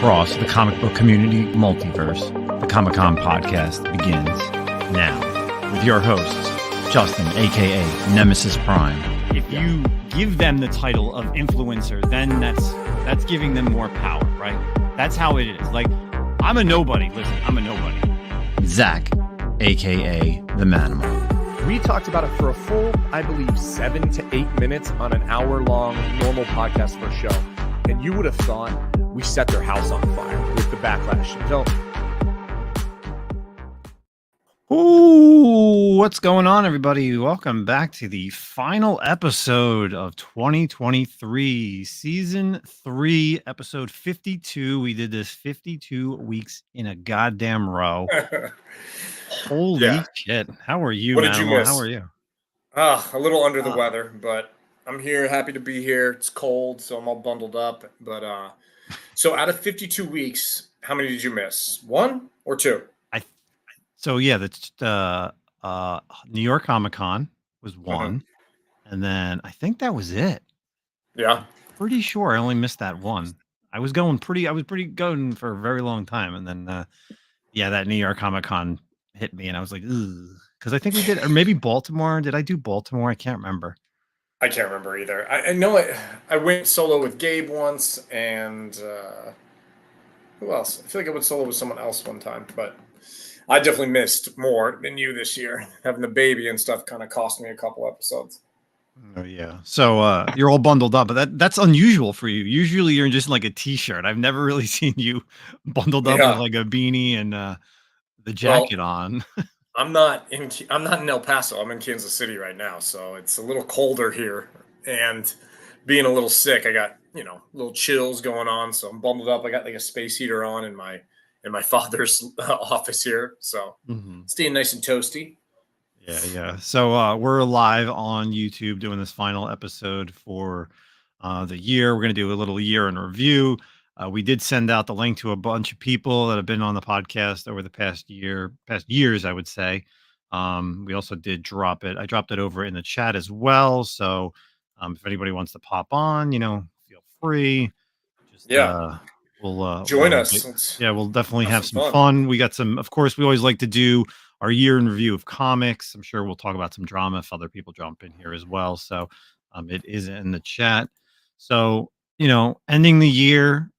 across the comic book community multiverse, the Comic-Con podcast begins now with your hosts, Justin, aka Nemesis Prime. If you give them the title of influencer, then that's giving them more power, right? That's how it is. Like, I'm a nobody. Listen, I'm a nobody. Zach, aka The Manimal. We talked about it for a full, I believe, 7 to 8 minutes on an hour-long normal podcast for a show. And you would have thought we set their house on fire with the backlash. So, ooh, what's going on, everybody? Welcome back to the final episode of 2023, season 3, episode 52. We did this 52 weeks in a goddamn row. Holy shit. How are you, What did you Manimal? miss? How are you? A little under the weather, but I'm here, happy to be here. It's cold, so I'm all bundled up. But so out of 52 weeks, how many did you miss? 1 or 2? So yeah, that's New York Comic-Con was one, and then I think that was it. Yeah. Pretty sure I only missed that one. I was pretty going for a very long time, and then that New York Comic-Con hit me, and I was like, because I think we did, or maybe Baltimore. Did I do Baltimore? I can't remember. I can't remember either. I know I went solo with Gabe once, and who else? I feel like I went solo with someone else one time, but I definitely missed more than you this year. Having the baby and stuff kind of cost me a couple episodes. Oh yeah. So you're all bundled up, but that's unusual for you. Usually you're in just like a t-shirt. I've never really seen you bundled up with like a beanie and the jacket on. I'm not in El Paso. I'm in Kansas City right now, so it's a little colder here. And being a little sick, I got little chills going on, so I'm bundled up. I got like a space heater on in my father's office here, so staying nice and toasty. Yeah. So we're live on YouTube doing this final episode for the year. We're going to do a little year in review. We did send out the link to a bunch of people that have been on the podcast over the past years, I would say. We also did drop it. I dropped it over in the chat as well. So if anybody wants to pop on, feel free. We'll join us. We'll definitely have some fun. We got some, of course, we always like to do our year in review of comics. I'm sure we'll talk about some drama if other people jump in here as well. So it is in the chat. So, ending the year,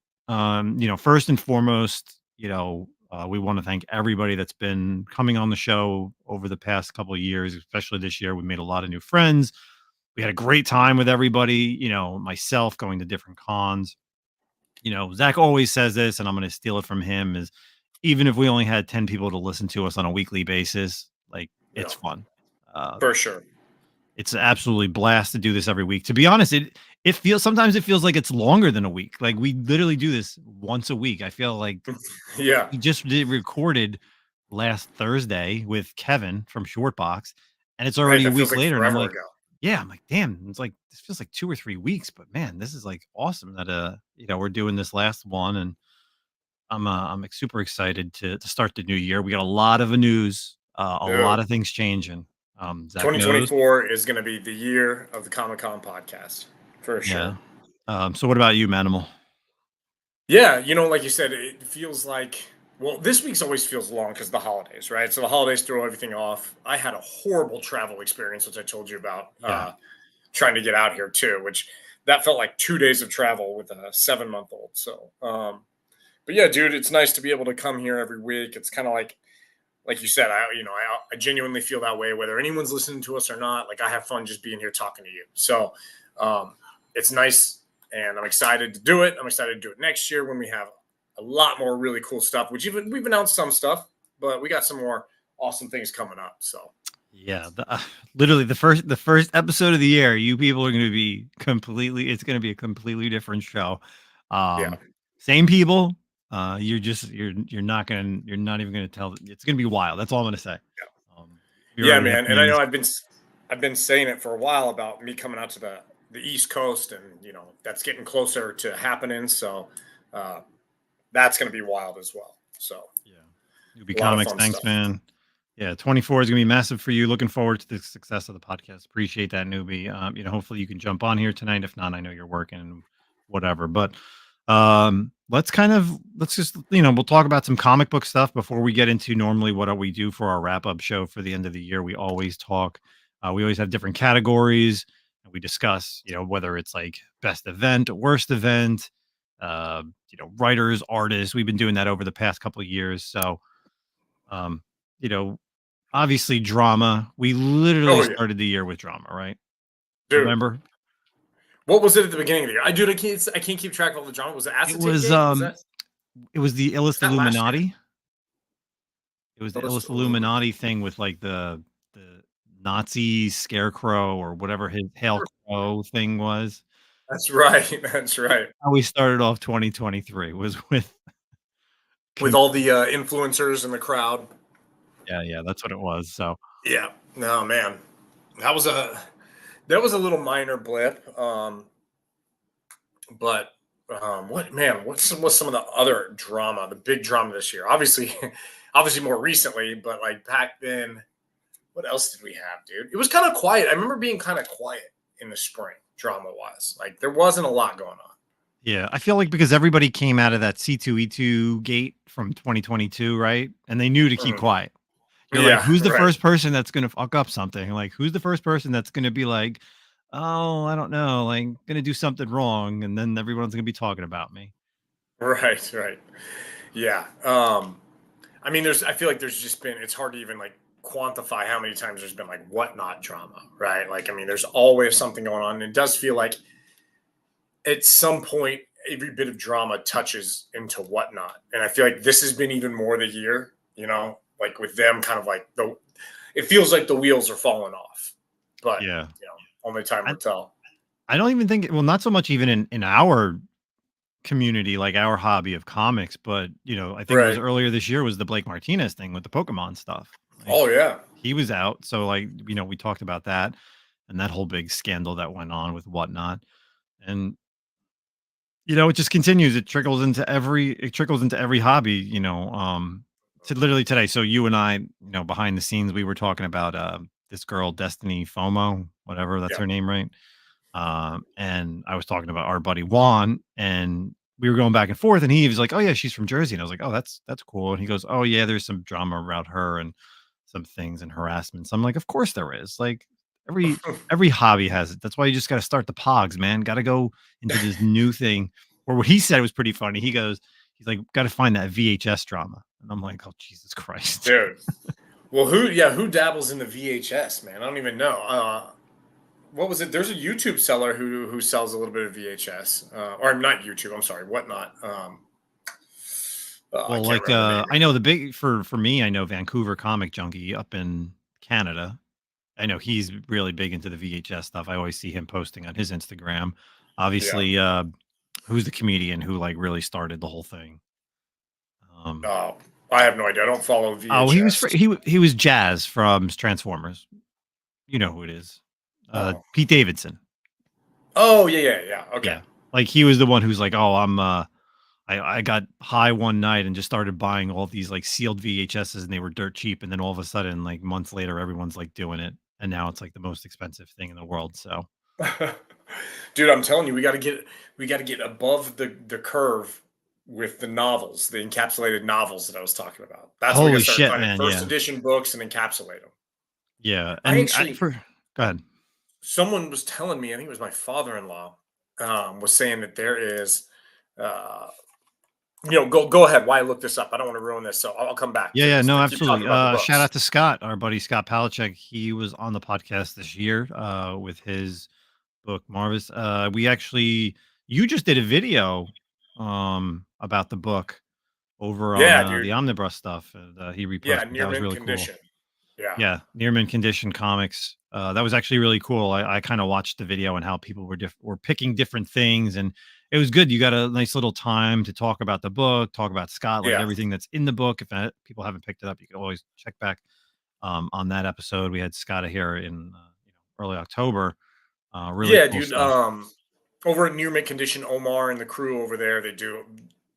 first and foremost, we want to thank everybody that's been coming on the show over the past couple of years, especially this year. We made a lot of new friends. We had a great time with everybody, myself going to different cons. Zach always says this, and I'm going to steal it from him, is even if we only had 10 people to listen to us on a weekly basis, it's fun. For sure. It's absolutely blast to do this every week. To be honest, sometimes it feels like it's longer than a week. Like we literally do this once a week. I feel like we just recorded last Thursday with Kevin from Shortbox, and it's already a week later. And I'm like, I'm like, damn, it's like this feels like 2 or 3 weeks, but man, this is like awesome that we're doing this last one, and I'm like super excited to start the new year. We got a lot of news, a lot of things changing. 2024 is going to be the year of the Comic-Con podcast for sure. Yeah. So what about you, Manimal? Yeah, like you said, it feels like, well, this week's always feels long because of the holidays, right? So the holidays throw everything off. I had a horrible travel experience, which I told you about, trying to get out here too, which that felt like 2 days of travel with a 7-month-old. So, but yeah, dude, it's nice to be able to come here every week. It's kind of like you said, I genuinely feel that way, whether anyone's listening to us or not. Like I have fun just being here talking to you. So it's nice, and I'm excited to do it. I'm excited to do it next year when we have a lot more really cool stuff, which we've announced some stuff, but we got some more awesome things coming up. So yeah, literally the first episode of the year, you people are going to be it's going to be a completely different show. Same people. You're not even going to tell. It's going to be wild. That's all I'm going to say. Man. And I know I've been saying it for a while about me coming out to the East Coast, and that's getting closer to happening. So that's going to be wild as well. So Newbie Comics, thanks, stuff. Man. Yeah, 24 is going to be massive for you. Looking forward to the success of the podcast. Appreciate that, Newbie. Hopefully you can jump on here tonight. If not, I know you're working and whatever. But Let's just, we'll talk about some comic book stuff before we get into normally what we do for our wrap up show for the end of the year. We always talk, we always have different categories and we discuss, whether it's like best event, worst event, writers, artists. We've been doing that over the past couple of years. So, um, you know, obviously drama. We literally Oh yeah, started the year with drama, right? dude. Remember? What was it at the beginning of the year? I can't keep track of all the drama. Was it It Acetate was Gate? Was that it was the Illust that last year? Illuminati. It was the Those Illust Illuminati thing with like the Nazi scarecrow or whatever his Hail Crow thing was. That's right. That's right. How we started off 2023 was with With all the influencers in the crowd. yeah, that's what it was. So Yeah. No, man. That was a that was a little minor blip. But what's some of the other drama, the big drama this year? Obviously, obviously more recently, but like back then, what else did we have, dude? It was kind of quiet. I remember being kind of quiet in the spring, drama wise. Like there wasn't a lot going on. yeah, I feel like because everybody came out of that C2E2 gate from 2022, right? And they knew to keep Mhm. quiet. You're like, Yeah, who's the right. first person that's gonna fuck up something? Like, who's the first person that's gonna be like, oh, I don't know, like gonna do something wrong, and then everyone's gonna be talking about me. Right, right. Yeah. I mean, I feel like there's just been, it's hard to even like quantify how many times there's been like whatnot drama, right? Like, I mean, there's always something going on. And it does feel like at some point, every bit of drama touches into whatnot. And I feel like this has been even more the year, like with them kind of like it feels like the wheels are falling off, but Yeah. only time I, will tell. I don't even think well, not so much even in our community, like our hobby of comics, but I think it was Right. earlier this year was the Blake Martinez thing with the Pokemon stuff. Like Oh, yeah. he was out. So like, we talked about that and that whole big scandal that went on with whatnot. And it just continues. It trickles into every hobby, to literally today. So you and I, behind the scenes, we were talking about this girl, Destiny FOMO, whatever that's Yeah. her name, right? And I was talking about our buddy Juan, and we were going back and forth, and he was like, "Oh yeah, she's from Jersey," and I was like, "Oh, that's cool." And he goes, "Oh yeah, there's some drama around her and some things and harassment." So I'm like, "Of course there is. Like every hobby has it. That's why you just got to start the pogs, man. Got to go into this new thing." Or what he said was pretty funny. He's like, "Got to find that VHS drama," and I'm like, "Oh Jesus Christ." Dude. Well, who dabbles in the VHS, man? I don't even know. What was it? There's a YouTube seller who sells a little bit of VHS, or not YouTube. I'm sorry, whatnot. I Well, can't like remember the name. I know the big for me, I know Vancouver Comic Junkie up in Canada. I know he's really big into the VHS stuff. I always see him posting on his Instagram. Yeah. Obviously, who's the comedian who like really started the whole thing? Um, Oh, I have no idea. I don't follow oh, VHS. he was Jazz from Transformers. You know who it is? Oh. Pete Davidson. Oh, yeah, yeah, yeah. Okay. Yeah, like he was the one who's like, oh, I got high one night and just started buying all these like sealed VHSs and they were dirt cheap. And then all of a sudden, like months later, everyone's like doing it. And now it's like the most expensive thing in the world. So Dude, I'm telling you, we got to get above the curve with the novels, the encapsulated novels that I was talking about. That's what we got holy to start shit, finding man. first Yeah. edition books and encapsulate them. Yeah. I And actually, go ahead. someone was telling me, I think it was my father-in-law, was saying that there is, uh, go ahead. Why I look this up? I don't want to ruin this, so I'll come back Yeah, to yeah, this. no, To keep talking absolutely. about the Shout out books. to Scott, our buddy Scott Palachek. He was on the podcast this year with his book Marvis. We actually you just did a video about the book over on Yeah, the dude. Omnibus stuff. And, he Yeah, reposted. near That was mint really cool. condition. Yeah. Yeah, Nearman Condition Comics. That was actually really cool. I kind of watched the video and how people were picking different things, and it was good. You got a nice little time to talk about the book, talk about Scott, like Yeah. everything that's in the book. If people haven't picked it up, you can always check back on that episode. We had Scott here in early October. Really Yeah, cool dude. stuff. Over at Near Mint Condition, Omar and the crew over there, they do,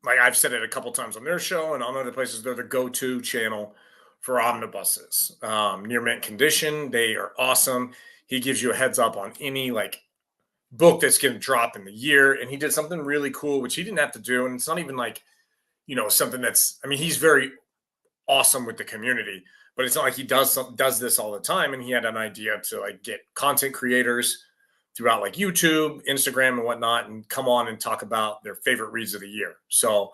like I've said it a couple times on their show and on other places, they're the go-to channel for omnibuses. Near Mint Condition, they are awesome. He gives you a heads up on any like book that's going to drop in the year. And he did something really cool, which he didn't have to do. And it's not even like, something that's, I mean, he's very awesome with the community, but it's not like he does this all the time. And he had an idea to like get content creators throughout like YouTube, Instagram, and whatnot, and come on and talk about their favorite reads of the year. So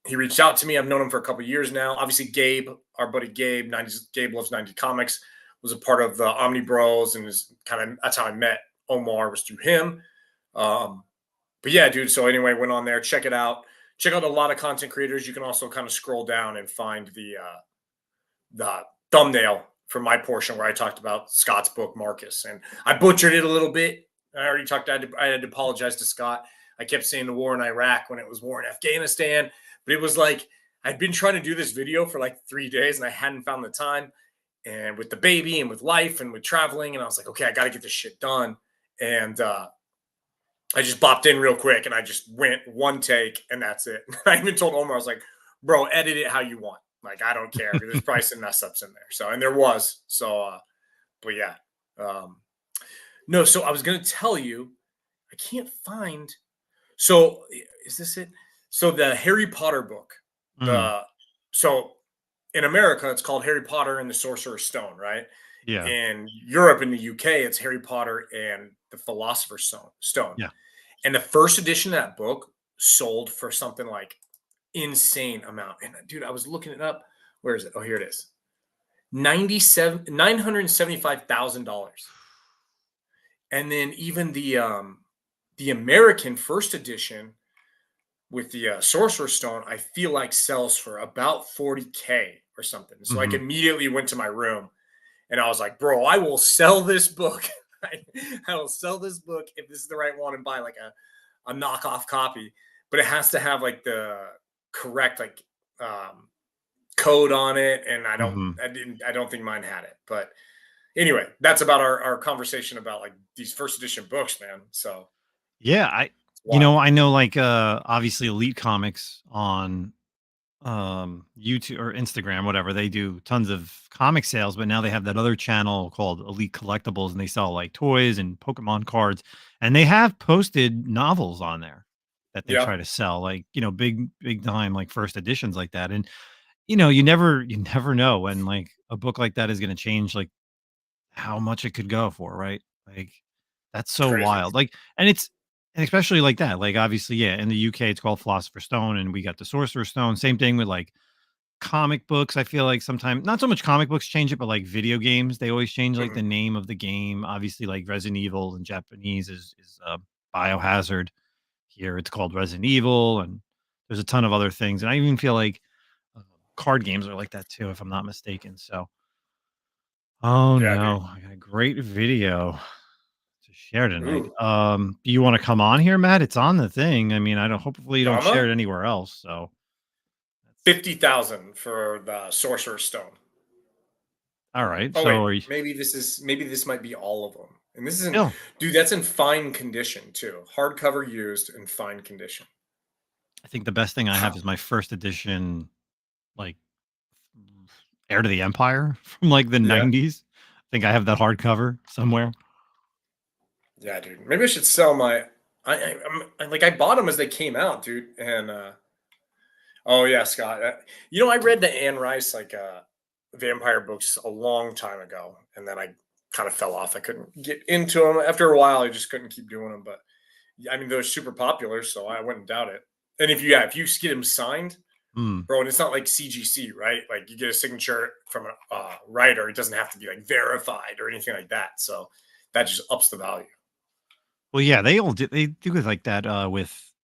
he reached out to me. I've known him for a couple of years now. Obviously, Gabe, our buddy Gabe, Gabe Loves 90 Comics, was a part of the Omni Bros, and that's how I met Omar, was through him. But yeah, dude. So anyway, went on there, check it out. Check out a lot of content creators. You can also kind of scroll down and find the thumbnail from my portion where I talked about Scott's book, Marcus. And I butchered it a little bit. I already talked. I had to apologize to Scott. I kept saying the war in Iraq when it was war in Afghanistan. But it was like, I'd been trying to do this video for like 3 days and I hadn't found the time. And with the baby and with life and with traveling, and I was like, okay, I got to get this shit done. And I just bopped in real quick and I just went one take and that's it. I even told Omar, I was like, bro, edit it how you want. Like, I don't care. There's probably some mess ups in there. So, and there was. So, but yeah. No, so I was going to tell you, I can't find. So, is this it? So, the Harry Potter book. So, in America, it's called Harry Potter and the Sorcerer's Stone, right? Yeah. In Europe, in the UK, it's Harry Potter and the Philosopher's Stone. Yeah. And the first edition of that book sold for something like insane amount. And dude, I was looking it up. Where is it? Oh, here it is. $975,000. And then even the American first edition with the Sorcerer's Stone, I feel like sells for about $40K or something. So I immediately went to my room and I was like, bro, I will sell this book. I will sell this book if this is the right one and buy like a knockoff copy, but it has to have like the correct like code on it. And I don't think mine had it. But anyway, that's about our conversation about like these first edition books, man. So yeah, I know like obviously Elite Comics on YouTube or Instagram, whatever, they do tons of comic sales, but now they have that other channel called Elite Collectibles and they sell like toys and Pokemon cards, and they have posted novels on there that they try to sell, like, big time, like first editions like that. And you never know when like a book like that is going to change, like how much it could go for, right? Like that's so crazy. wild. Like, and especially like that, like obviously, yeah, in the UK it's called Philosopher's Stone and we got the Sorcerer's Stone. Same thing with like comic books. I feel like sometimes not so much comic books change it, but like video games, they always change like the name of the game. Obviously, like Resident Evil in Japanese is Biohazard. Here it's called Resident Evil, and there's a ton of other things. And I even feel like card games are like that too, if I'm not mistaken. So, no, dude. I got a great video to share tonight. Do you want to come on here, Matt? It's on the thing. I mean, hopefully you don't share it anywhere else. So 50,000 for the Sorcerer's Stone. All right. Oh, so wait, maybe this might be all of them. And this isn't, dude, that's in fine condition too. Hardcover used in fine condition. I think the best thing I have is my first edition, like Heir to the Empire from like the 90s. I think I have that hardcover somewhere. Yeah, dude. Maybe I should sell my. I bought them as they came out, dude. And oh yeah, Scott. I read the Anne Rice vampire books a long time ago, and then I kind of fell off. I couldn't get into them after a while. I just couldn't keep doing them. But I mean, they're super popular, so I wouldn't doubt it. And if you get them signed, bro, and it's not like CGC, right? Like you get a signature from a writer. It doesn't have to be like verified or anything like that. So that just ups the value. Well, yeah, they do it like that with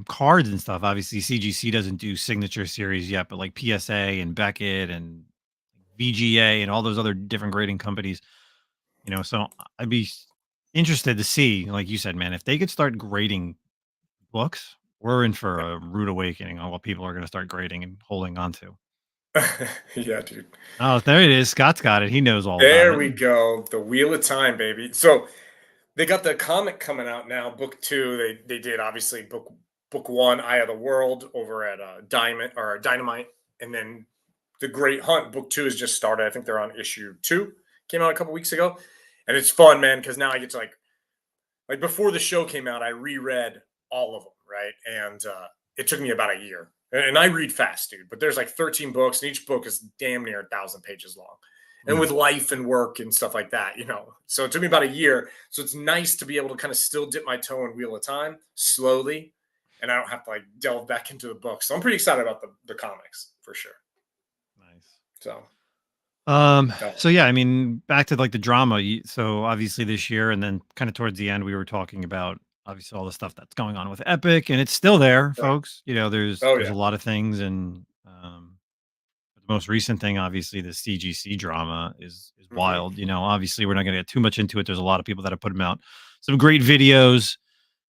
cards and stuff. Obviously, CGC doesn't do signature series yet, but like PSA and Beckett and VGA and all those other different grading companies, so I'd be interested to see, like you said, man, if they could start grading books, we're in for a rude awakening on what people are going to start grading and holding on to. Yeah, dude. Oh, there it is. Scott's got it. He knows all there about it. We go. The Wheel of Time, baby. So they got the comic coming out now. Book 2. They did obviously book 1, Eye of the World, over at Dynamite, and then The Great Hunt. Book 2 has just started. I think they're on issue 2. Came out a couple weeks ago, and it's fun, man, because now I get to like like before the show came out, I reread all of them, right? And it took me about a year. And I read fast, dude. But there's like 13 books, and each book is damn near 1,000 pages long. And with life and work and stuff like that, So it took me about a year. So it's nice to be able to kind of still dip my toe in Wheel of Time slowly, and I don't have to like delve back into the book. So I'm pretty excited about the comics for sure. Nice. So so yeah, I mean, back to like the drama. So obviously this year, and then kind of towards the end, we were talking about obviously all the stuff that's going on with Epic, and it's still there, folks. There's Oh, there's yeah. a lot of things, and the most recent thing, obviously, the CGC drama is Mhm. wild. Obviously, we're not going to get too much into it. There's a lot of people that have put them out some great videos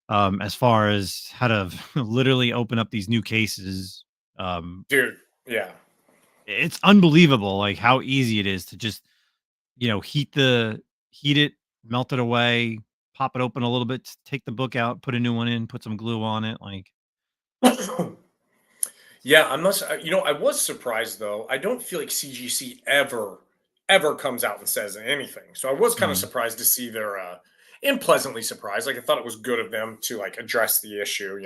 as far as how to literally open up these new cases. Dude, yeah. It's unbelievable, like how easy it is to just heat it, melt it away, pop it open a little bit, take the book out, put a new one in, put some glue on it. Like, Yeah, I'm not. I was surprised though. I don't feel like CGC ever comes out and says anything. So I was kind of Mhm. surprised to see their, and pleasantly surprised. Like I thought it was good of them to like address the issue.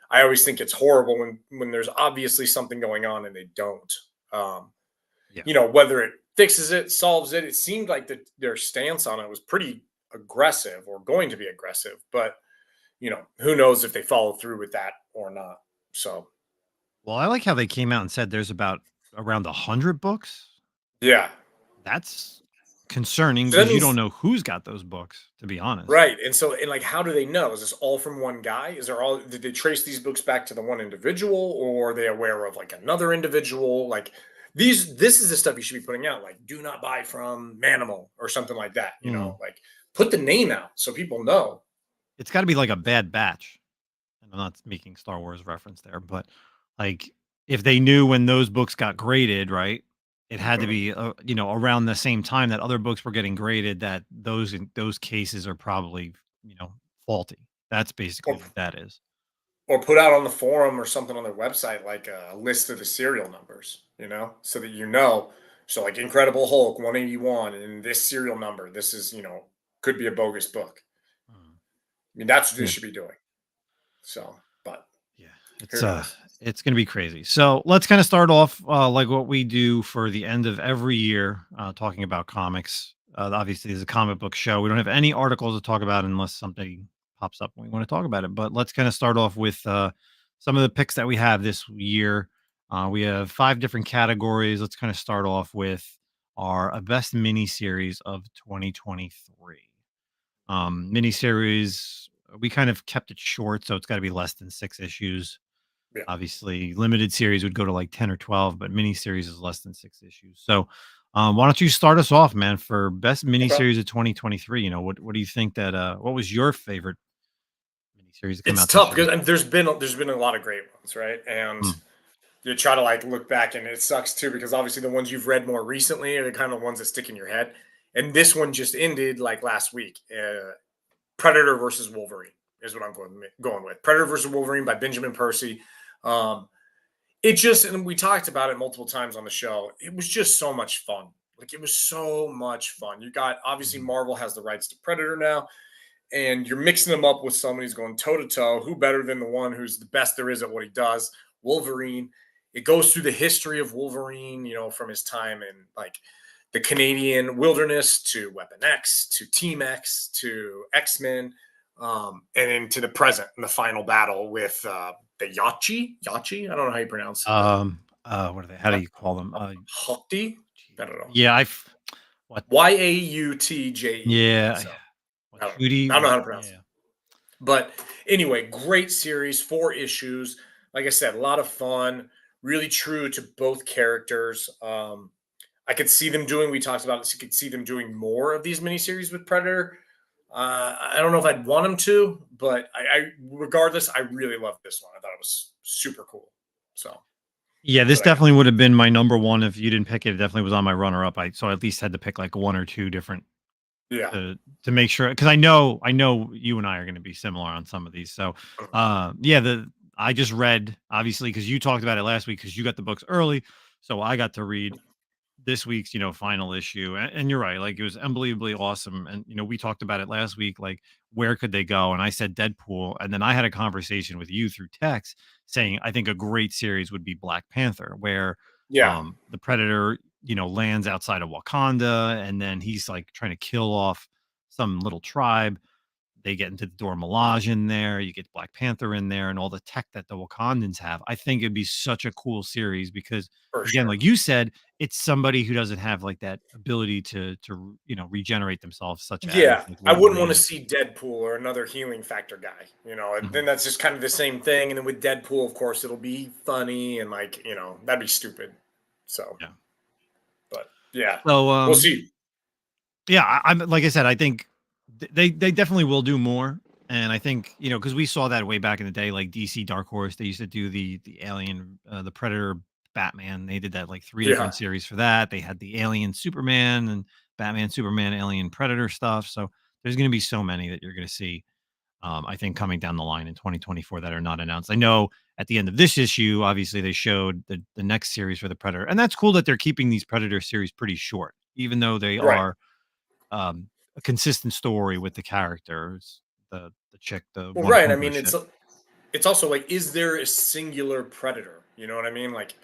I always think it's horrible when there's obviously something going on and they don't. Um, Yeah. Whether it fixes it, solves it. It seemed like their stance on it was pretty aggressive or going to be aggressive, but who knows if they follow through with that or not. So Well, I like how they came out and said there's about around 100 books. yeah. That's concerning So that because you don't means know who's got those books, to be honest. right. And like how do they know? Is this all from one guy? Did they trace these books back to the one individual, or are they aware of like another individual? Like this is the stuff you should be putting out. Like do not buy from Manimal or something like that. Mm. Like put the name out so people know. It's got to be like a Bad Batch. And I'm not making Star Wars reference there, but like if they knew when those books got graded, right? It had to Mhm. be, around the same time that other books were getting graded. That those cases are probably, faulty. That's basically Or what that is. or put out on the forum or something on their website like a list of the serial numbers, so that so like Incredible Hulk 181 and this serial number, this is, could be a bogus book. Mm. I mean, that's what they Yeah. should be doing. So, but Yeah, who knows? it's gonna be crazy. So let's kind of start off like what we do for the end of every year, talking about comics. Obviously, there's a comic book show. We don't have any articles to talk about unless something pops up and we want to talk about it. But let's kind of start off with some of the picks that we have this year. We have 5 different categories. Let's kind of start off with our best miniseries of 2023. Miniseries, we kind of kept it short, so it's got to be less than 6 issues. Yeah. Obviously, limited series would go to like 10 or 12, but miniseries is less than 6 issues. So, why don't you start us off, man, for best Okay. miniseries of 2023? What do you think that what was your favorite miniseries to come It's out this tough year? because there's been a lot of great ones, right? And Mm, you try to like look back, and it sucks too because obviously the ones you've read more recently are the kind of ones that stick in your head. And this one just ended like last week. Predator versus Wolverine is what I'm going with. Predator versus Wolverine by Benjamin Percy. Um, and we talked about it multiple times on the show. It was just so much fun. Like it was so much fun. You got obviously mhm. Marvel has the rights to Predator now, and you're mixing them up with somebody who's going toe to toe. Who better than the one who's the best there is at what he does? Wolverine. It goes through the history of Wolverine, from his time in like the Canadian wilderness to Weapon X to Team X to X-Men, and into the present in the final battle with the Yachi. I don't know how you pronounce it. What are they? How do you call them? Hukti. I don't know. Yeah, what? Yautje. Yeah, So what? I don't know. Hootie? I don't know how to pronounce it. Yeah. But anyway, great series, 4 issues. Like I said, a lot of fun, really true to both characters. I could see them doing, we talked about this, you could see them doing more of these miniseries with Predator. I don't know if I'd want them to, but regardless, I really loved this one. I thought it was super cool. So Yeah, that's this what I got. definitely would have been my number one if you didn't pick it. It definitely was on my runner up. So I at least had to pick like 1 or 2 different Yeah. to make sure, because I know you and I are going to be similar on some of these. So yeah, I just read, obviously, because you talked about it last week because you got the books early, so I got to read this week's, final issue. And you're right. Like, it was unbelievably awesome. And, we talked about it last week, like, where could they go? And I said Deadpool. And then I had a conversation with you through text saying, I think a great series would be Black Panther, where Yeah. the Predator, lands outside of Wakanda, and then he's like trying to kill off some little tribe. They get into the Dora Milaje in there. You get Black Panther in there, and all the tech that the Wakandans have. I think it'd be such a cool series because, For again, sure. like you said, it's somebody who doesn't have like that ability to regenerate themselves, such as Yeah, like I wouldn't want to Wolverine. see Deadpool or another healing factor guy, and then Mhm. that's just kind of the same thing. And then with Deadpool, of course, it'll be funny and like, that'd be stupid. So, Yeah. but yeah, So, we'll see. yeah, I'm like I said, I think they definitely will do more, and I think because we saw that way back in the day, like DC Dark Horse, they used to do the Alien, the Predator, Batman. They did that like three Yeah, different series for that. They had the Alien Superman and Batman Superman Alien Predator stuff. So there's going to be so many that you're going to see. I think coming down the line in 2024 that are not announced. I know at the end of this issue, obviously they showed the next series for the Predator, and that's cool that they're keeping these Predator series pretty short, even though they right. are a consistent story with the characters. The chick, the Well, one right. I Punko mean, ship. it's also like, is there a singular predator? You know what I mean? Like,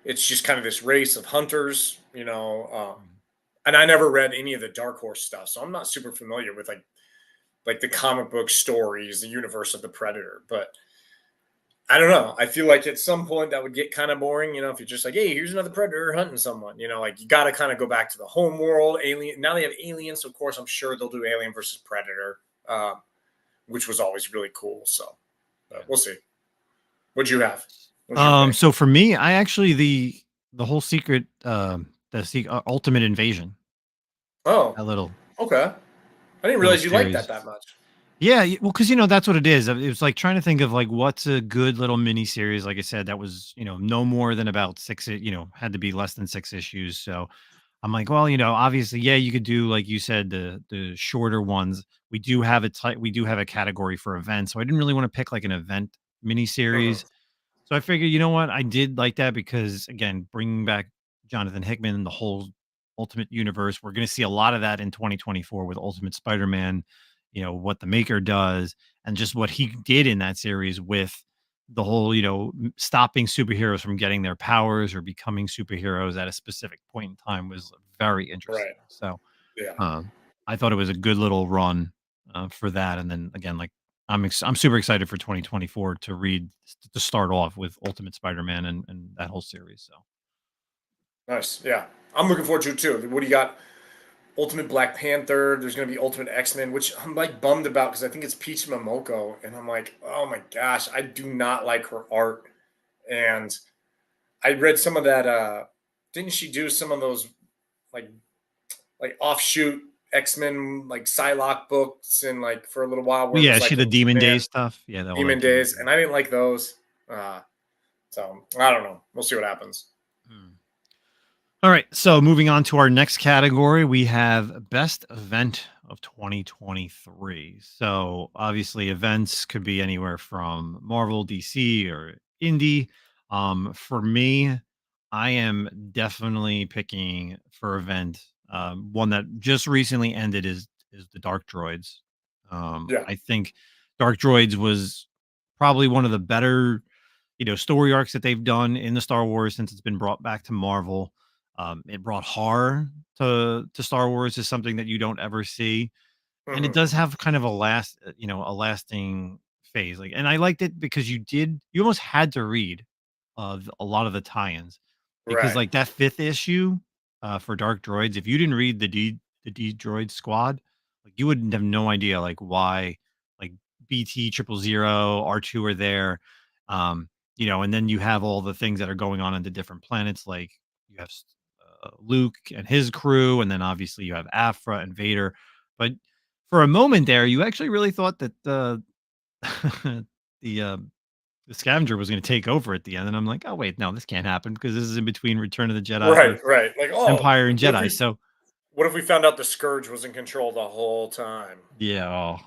it's just kind of this race of hunters. And I never read any of the Dark Horse stuff, so I'm not super familiar with like the comic book stories, the universe of the Predator. But I don't know. I feel like at some point that would get kind of boring, if you're just like, hey, here's another Predator hunting someone, like you got to kind of go back to the home world. Alien. Now they have aliens, so of course I'm sure they'll do Alien versus Predator, which was always really cool. So we'll see. What'd you have? What's your pick? So for me, I actually the whole secret, ultimate invasion. Oh, That little okay. I didn't little realize you liked series. that much. Yeah, well, because that's what it is. It was like trying to think of like what's a good little mini series. Like I said, that was no more than about six. Had to be less than 6 issues. So I'm like, well, obviously, yeah, you could do like you said the shorter ones. We do have we do have a category for events, so I didn't really want to pick like an event mini Mhm. series. So I figured, you know what, I did like that because again, bringing back Jonathan Hickman and the whole Ultimate Universe, we're going to see a lot of that in 2024 with Ultimate Spider-Man. What the Maker does and just what he did in that series with the whole, stopping superheroes from getting their powers or becoming superheroes at a specific point in time was very interesting. Right. So Yeah. I thought it was a good little run for that. And then again, like I'm super excited for 2024 to read to start off with Ultimate Spider-Man and that whole series. So Nice. Yeah. I'm looking forward to it too. What do you got? Ultimate Black Panther. There's going to be Ultimate X-Men, which I'm like bummed about because I think it's Peach Momoko, and I'm like, oh my gosh, I do not like her art. And I read some of that. Didn't she do some of those like offshoot X-Men like Psylocke books and like for a little while well, where it yeah, was she like the a Demon man Days stuff. Yeah, all Demon that Demon Days, Days. and I didn't like those. So I don't know. We'll see what happens. Hmm. All right, so moving on to our next category, we have best event of 2023. So obviously, events could be anywhere from Marvel, DC, or indie. For me, I am definitely picking for event. One that just recently ended is the Dark Droids. Yeah. I think Dark Droids was probably one of the better, story arcs that they've done in the Star Wars since it's been brought back to Marvel. It brought horror to Star Wars is something that you don't ever see, and it Mhm. does have kind of a lasting phase. Like, and I liked it because you almost had to read a lot of the tie-ins because Right. like that fifth issue for Dark Droids, if you didn't read the D Droid Squad, like you wouldn't have no idea like why like BT 000 R2 are there. And then you have all the things that are going on the different planets, like you have Luke and his crew, and then obviously you have Afra and Vader. But for a moment there, you actually really thought that the the scavenger was going to take over at the end, and I'm like, oh wait, no, this can't happen because this is in between Return of the Jedi or Right. Right. Like, oh, Empire and what if Jedi. we So found out the Scourge was in control the whole time? yeah,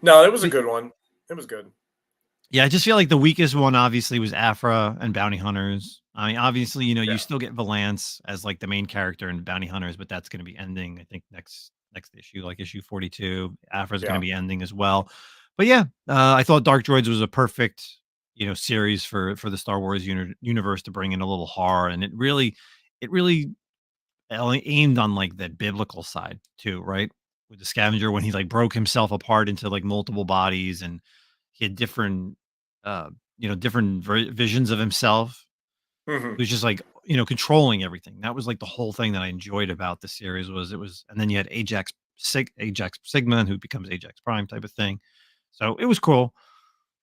No, it was a but good one. It was good. Yeah, I just feel like the weakest one obviously was Afra and Bounty Hunters. I mean, obviously, you know, you Yeah. still get Valance as like the main character in Bounty Hunters, but that's going to be ending, I think, next issue, like issue 42. Afra's going to Yeah. be ending as well. But yeah, I thought Dark Droids was a perfect, you know, series for the Star Wars universe to bring in a little horror, and it really aimed on like that biblical side too, right? With the scavenger when he like broke himself apart into like multiple bodies, and he had different uh different visions of himself. Hmm. He was just like, you know, controlling everything. That was like the whole thing that I enjoyed about the series was it was, and then you had Ajax Sigma who becomes Ajax Prime type of thing. So it was cool.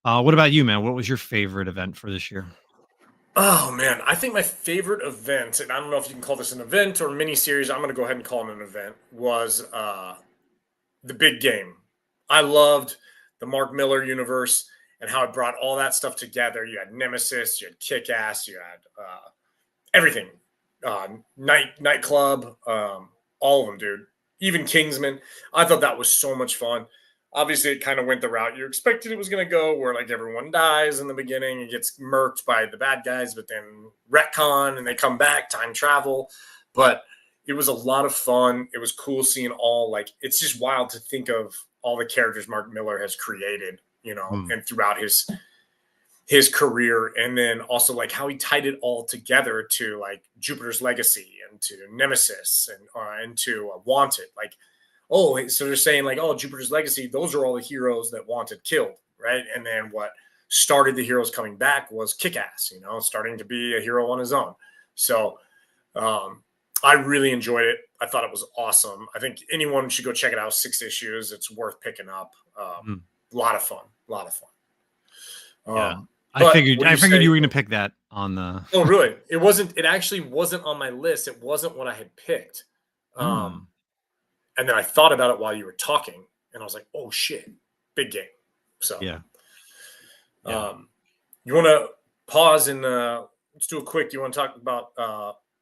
What about you, man? What was your favorite event for this year? Oh man, I think my favorite event, and I don't know if you can call this an event or mini series. I'm going to go ahead and call it an event. Was the big game. I loved the Mark Miller universe and how it brought all that stuff together. You had Nemesis, you had Kick Ass, you had everything. Nightclub, all of them, dude. Even Kingsman. I thought that was so much fun. Obviously, it kind of went the route you expected it was going to go, where like everyone dies in the beginning and gets murked by the bad guys, but then retcon and they come back, time travel. But it was a lot of fun. It was cool seeing all like it's just wild to think of all the characters Mark Miller has created, you know, Hmm. and throughout his career, and then also like how he tied it all together to like Jupiter's Legacy and to Nemesis and to Wanted. Like, oh, so they're saying like, oh, Jupiter's Legacy, those are all the heroes that Wanted killed, right? And then what started the heroes coming back was Kick-Ass, you know, starting to be a hero on his own. So I really enjoyed it. I thought it was awesome. I think anyone should go check it out. 6 issues. It's worth picking up. Hmm. A lot of fun. A lot of fun. Yeah. I But figured what do I you figured you say? were gonna pick that on the Oh, really? It wasn't. It actually wasn't on my list. It wasn't what I had picked. Hmm. And then I thought about it while you were talking, and I was like, "Oh shit, big game." So, Yeah. Yeah. um, you want to pause and let's do a quick. You want to talk about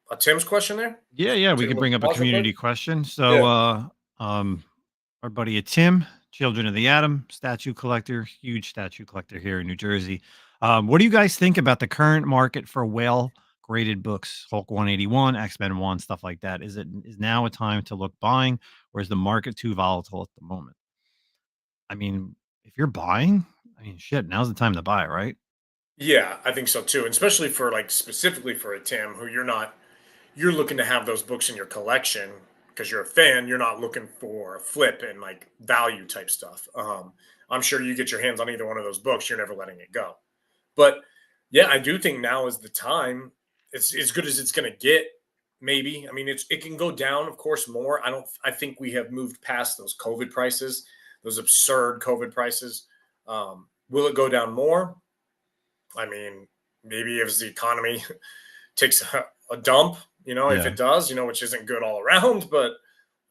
a Tim's question there? Yeah, yeah, we Take a could little bring up a pause real quick. community question. So, Yeah. um, our buddy Tim, Children of the Atom, statue collector, huge statue collector here in New Jersey. What do you guys think about the current market for whale graded books, Hulk 181, X-Men 1, stuff like that? Is now a time to look buying, or is the market too volatile at the moment? I mean, if you're buying, I mean, shit, now's the time to buy, right? Yeah, I think so too, and especially for like specifically for a Tim who you're looking to have those books in your collection because you're a fan. You're not looking for a flip and like value type stuff. I'm sure you get your hands on either one of those books, you're never letting it go. But yeah, I do think now is the time. It's as good as it's going to get. Maybe. I mean, it can go down, of course, more. I don't. I think we have moved past those COVID prices, those absurd COVID prices. Will it go down more? I mean, maybe if the economy takes a dump, you know, if Yeah. it does, you know, which isn't good all around, but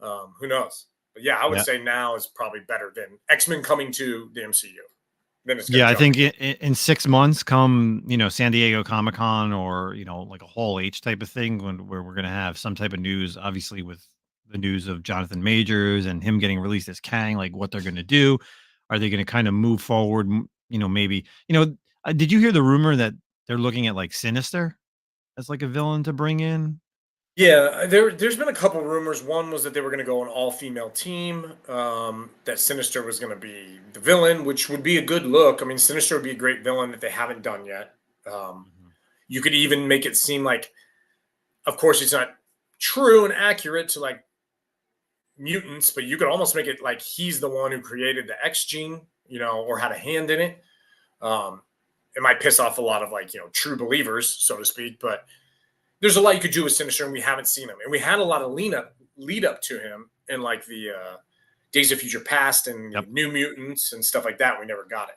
who knows? But yeah, I would Yeah. say now is probably better than X-Men coming to the MCU. Then it's going to Yeah, I jump. think in 6 months, come San Diego Comic Con, or like a Hall H type of thing, where we're gonna have some type of news, obviously with the news of Jonathan Majors and him getting released as Kang, like what they're gonna do. Are they gonna kind of move forward? Maybe did you hear the rumor that they're looking at like Sinister as like a villain to bring in? Yeah, there's been a couple rumors. One was that they were going to go an all female team. That Sinister was going to be the villain, which would be a good look. I mean, Sinister would be a great villain that they haven't done yet. Um, Mhm. you could even make it seem like, of course, it's not true and accurate to like mutants, but you could almost make it like he's the one who created the X gene, you know, or had a hand in it. Um, it might piss off a lot of like true believers, so to speak, but there's a lot you could do with Sinister, and we haven't seen him. And we had a lot of lead up to him in like the Days of Future Past and the Yep. New Mutants and stuff like that. We never got it.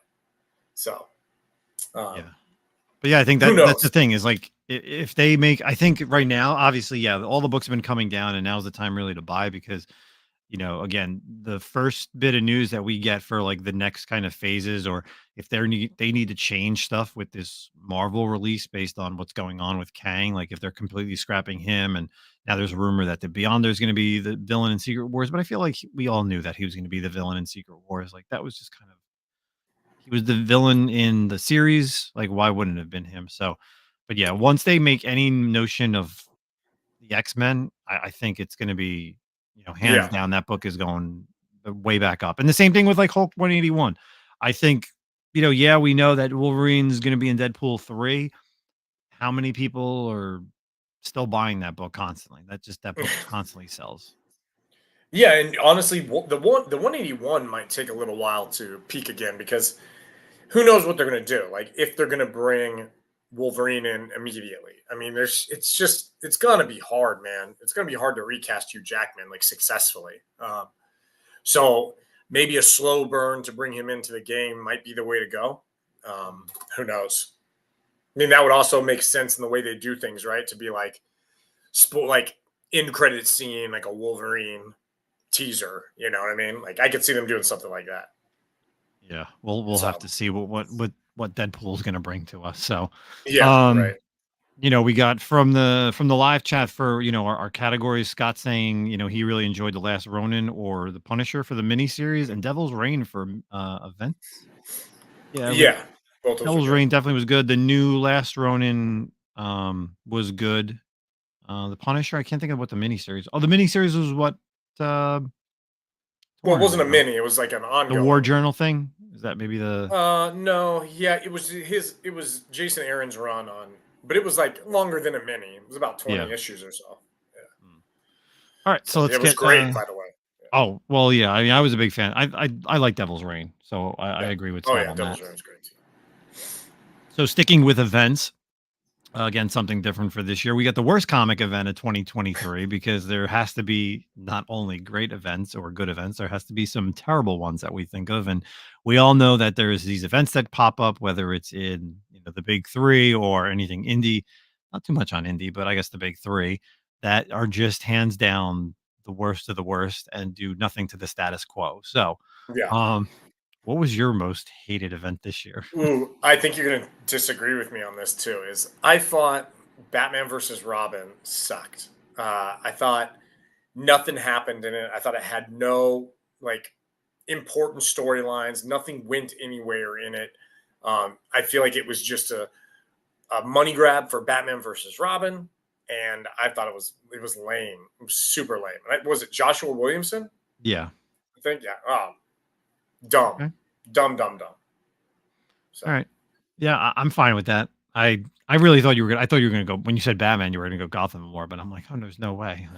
So Yeah. um, But yeah, I think who that's the knows? thing is like if they make, I think right now, obviously, yeah, all the books have been coming down, and now's the time really to buy because again, the first bit of news that we get for like the next kind of phases, or if they need to change stuff with this Marvel release based on what's going on with Kang, like if they're completely scrapping him, and now there's a rumor that the Beyonder is going to be the villain in Secret Wars, but I feel like we all knew that he was going to be the villain in Secret Wars. Like that was just kind of he was the villain in the series. Like, why wouldn't it have been him? So, but yeah, once they make any notion of the X-Men, I think it's going to be, hands Yeah. down, that book is going way back up. And the same thing with like Hulk 181. I think, yeah, we know that Wolverine's going to be in Deadpool 3. How many people are still buying that book constantly? That book constantly sells. Yeah, and honestly, the 181 might take a little while to peak again because who knows what they're going to do? Like if they're going to bring Wolverine in immediately. I mean, it's going to be hard, man. It's going to be hard to recast Hugh Jackman like successfully. So maybe a slow burn to bring him into the game might be the way to go. Who knows? I mean, that would also make sense in the way they do things, right? To be like, like end credit scene, like a Wolverine teaser. You know what I mean? Like I could see them doing something like that. Yeah, we'll have to see what Deadpool is going to bring to us. So, yeah, right. We got from the live chat for our categories. Scott saying he really enjoyed the Last Ronin or the Punisher for the miniseries, and Devil's Reign for events. Yeah, both Devil's Reign definitely was good. The new Last Ronin was good. The Punisher, I can't think of what the miniseries. Oh, the miniseries was what. Well, it wasn't a mini. It was like an ongoing. The War Journal thing. Is that maybe the? No. Yeah, it was It was Jason Aaron's run on, but it was like longer than a mini. It was about 20 issues or so. Yeah. All right, so let's get. It was great, by the way. Yeah. Oh well, yeah. I mean, I was a big fan. I like Devil's Reign, so I agree with. Oh yeah, Devil's Reign is great too. So sticking with events. Again, something different for this year. We got the worst comic event of 2023 because there has to be not only great events or good events, there has to be some terrible ones that we think of. And we all know that there's these events that pop up, whether it's in the big three or anything indie, not too much on indie, but I guess the big three that are just hands down the worst of the worst and do nothing to the status quo. So, yeah. What was your most hated event this year? Ooh, I think you're going to disagree with me on this too. Is I thought Batman versus Robin sucked. I thought nothing happened in it. I thought it had no like important storylines. Nothing went anywhere in it. I feel like it was just a money grab for Batman versus Robin, and I thought it was lame. It was super lame. Was it Joshua Williamson? Yeah, I think yeah. Oh, dumb. Okay. Dumb. So. All right. Yeah, I'm fine with that. I really thought you were gonna. I thought you were gonna go when you said Batman. You were gonna go Gotham more, but I'm like, oh, there's no way.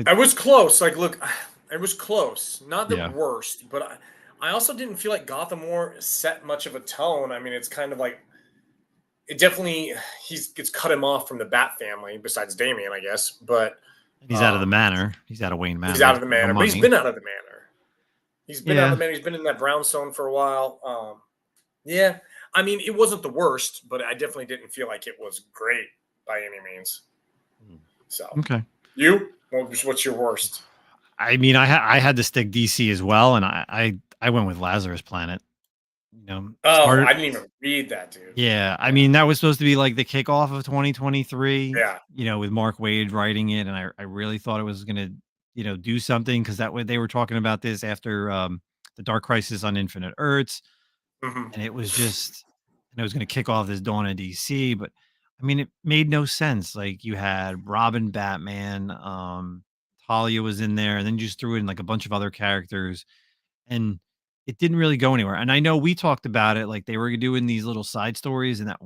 I was close. Like, look, I was close. Not the worst, but I also didn't feel like Gotham War set much of a tone. I mean, it's kind of like it definitely it's cut him off from the Bat family. Besides Damian, I guess, but he's out of the manor. He's out of Wayne Manor. He's out of the manor, but he's been out of the manor. He's been out of the manor. He's been in that brownstone for a while. Yeah, I mean, it wasn't the worst, but I definitely didn't feel like it was great by any means. So, okay, what's your worst? I mean, I had to stick DC as well, and I went with Lazarus Planet. I didn't even read that, dude. Yeah, I mean, that was supposed to be like the kickoff of 2023. Yeah, with Mark Waid writing it, and I really thought it was gonna do something because that way they were talking about this after the Dark Crisis on Infinite Earths, and it was going to kick off this dawn of DC. But I mean, it made no sense. Like you had Robin, Batman, Talia was in there, and then you just threw in like a bunch of other characters, and it didn't really go anywhere. And I know we talked about it, like they were doing these little side stories, and the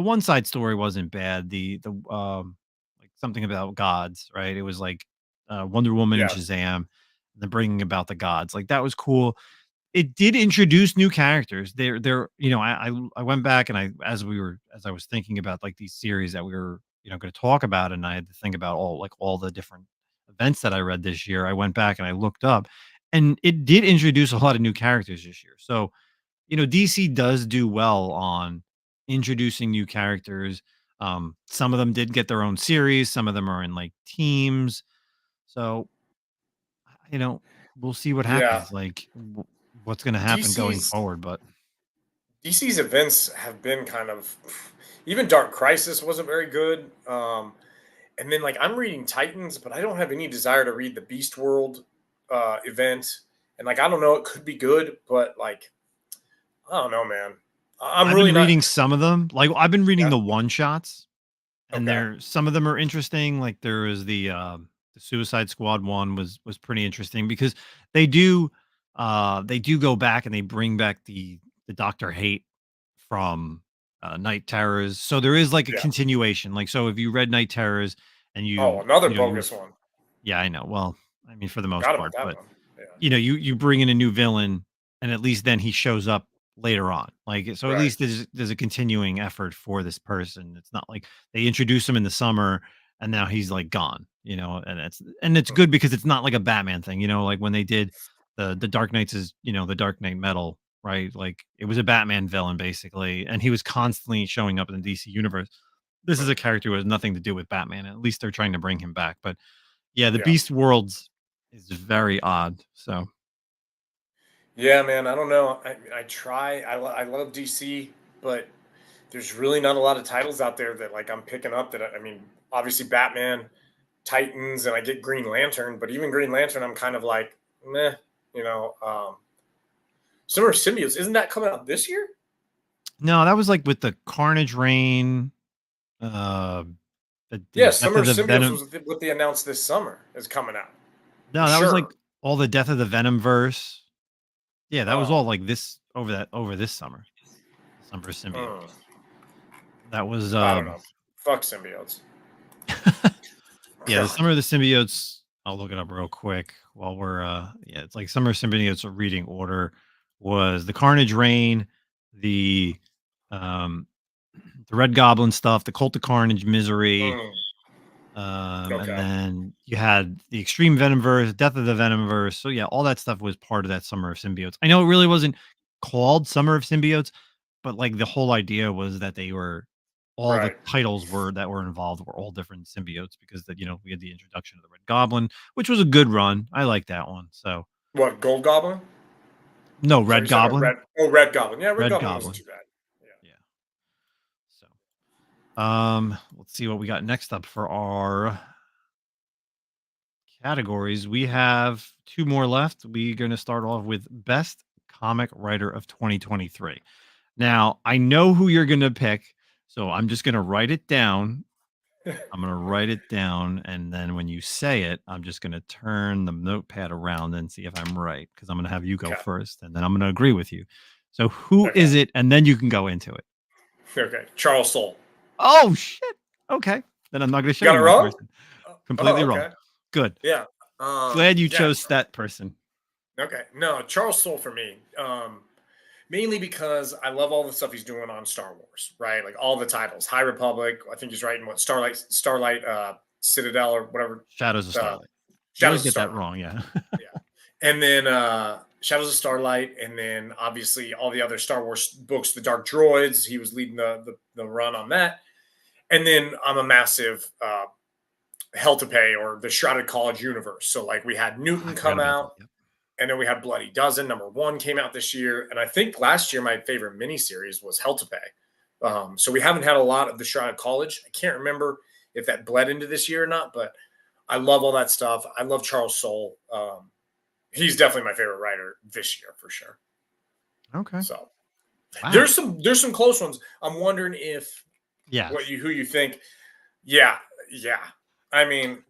one side story wasn't bad. The like something about gods, right? It was like Wonder Woman and Shazam, and then bringing about the gods. Like that was cool. It did introduce new characters. I went back and as I was thinking about like these series that we were going to talk about, and I had to think about all the different events that I read this year. I went back and I looked up, and it did introduce a lot of new characters this year. So, DC does do well on introducing new characters. Some of them did get their own series. Some of them are in like teams. So, we'll see what happens. Like what's going to happen going forward. But DC's events have been kind of, even Dark Crisis wasn't very good. And then like I'm reading Titans, but I don't have any desire to read the Beast World event. And like, I don't know, it could be good, but like, I don't know, man. I'm I've really been not. reading some of them. Like I've been reading Yeah. the one shots, and Okay. some of them are interesting. Like there is the Suicide Squad one was pretty interesting because they do they do go back and they bring back the Doctor Hate from Night Terrors. So there is like a Yeah. continuation. Like so if you read Night Terrors and Oh, another you bogus one. yeah, I know. Well, I mean for the most Forgot about part, that but one. Yeah. you bring in a new villain and at least then he shows up later on. Like so at Right. least there's a continuing effort for this person. It's not like they introduce him in the summer and now he's like gone, and it's Mm. good because it's not like a Batman thing, like when they did the Dark Knights is, the Dark Knight Metal, right? Like it was a Batman villain basically and he was constantly showing up in the DC universe. This is Mm. a character who has nothing to do with Batman. At least they're trying to bring him back. But yeah, the Yeah. Beast Worlds is very odd. So Yeah, man. I don't know. I try. I love DC, but there's really not a lot of titles out there that like I'm picking up. I mean, obviously Batman, Titans, and I get Green Lantern, but even Green Lantern, I'm kind of like, meh. You know, Summer of Symbiotes isn't that coming out this year? no, that was like with the Carnage Reign, uh, the Yeah, Death Summer of of the Symbiotes Venom. was what they announced this summer is coming out for No, that was like sure. all the Death of the Venom verse. Yeah, that was all Oh, like this over this summer. Summer of mm, Symbiotes. That was I don't know. Fuck symbiotes. yeah, the Summer of the Symbiotes. I'll look it up real quick while we're yeah, it's like Summer of Symbiotes reading order was the Carnage Reign, the um the Red Goblin stuff, the Cult of Carnage, Misery, Mm, and okay, then you had the Extreme Venomverse, Death of the Venomverse. So yeah, all that stuff was part of that Summer of Symbiotes. I know it really wasn't called Summer of Symbiotes, but like the whole idea was that they were all the right. titles were that were involved were all different symbiotes because that we had the introduction of the Red Goblin, which was a good run. I like that one. So What Gold Goblin? no, Is that what Red you said? Or Goblin, Red? Oh, Red Goblin. Yeah, Red Red Goblin wasn't Goblin. too bad. Yeah. Yeah. So let's see what we got next up for our categories. We have two more left. We're going to start off with Best Comic Writer of 2023. Now, I know who you're going to pick, so I'm just going to write it down. I'm going to write it down, and then when you say it, I'm just going to turn the notepad around and see if I'm right, because I'm going to have you go Okay. first, and then I'm going to agree with you. So who Okay. is it? And then you can go into it. Okay. Charles Soule. Oh, shit. Okay. Then I'm not going to show You got you it my wrong? person. Completely wrong. Okay. Good. Yeah. Glad you Yeah. chose that person. Okay. No, Charles Soule for me. Mainly because I love all the stuff he's doing on Star Wars, right? Like all the titles. High Republic. I think he's writing what Starlight, Citadel or whatever. Shadows of Uh, Starlight. You always Shadows of get that Starlight. wrong, yeah. Yeah. And then Shadows of Starlight, and then obviously all the other Star Wars books, the Dark Droids. He was leading the run on that. And then I'm a massive Hell to Pay or the Shrouded College universe. So like we had Newton I forgot come about that. out, Yep. and then we had Bloody Dozen. #1 came out this year, and I think last year my favorite miniseries was Hell to Pay. So we haven't had a lot of the Shrouded College. I can't remember if that bled into this year or not, but I love all that stuff. I love Charles Soule. He's definitely my favorite writer this year for sure. Okay. So Wow. there's some close ones. I'm wondering if Yeah. who you think. Yeah. I mean,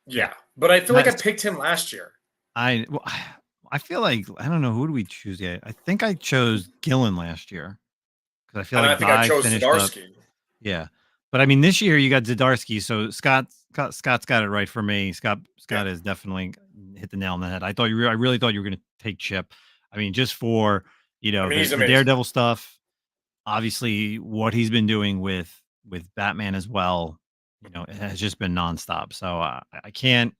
yeah. But I feel like I picked him last year. I feel like I don't know, who do we choose yet? I think I chose Gillen last year because I feel And like I think I Guy chose finished up. Zdarsky. Yeah, but I mean this year you got Zdarsky, so Scott's got it right for me. Scott has definitely hit the nail on the head. I really thought you were going to take Chip. I mean, just for I mean, he's the amazing. Daredevil stuff, obviously what he's been doing with Batman as well, it has just been nonstop. So I can't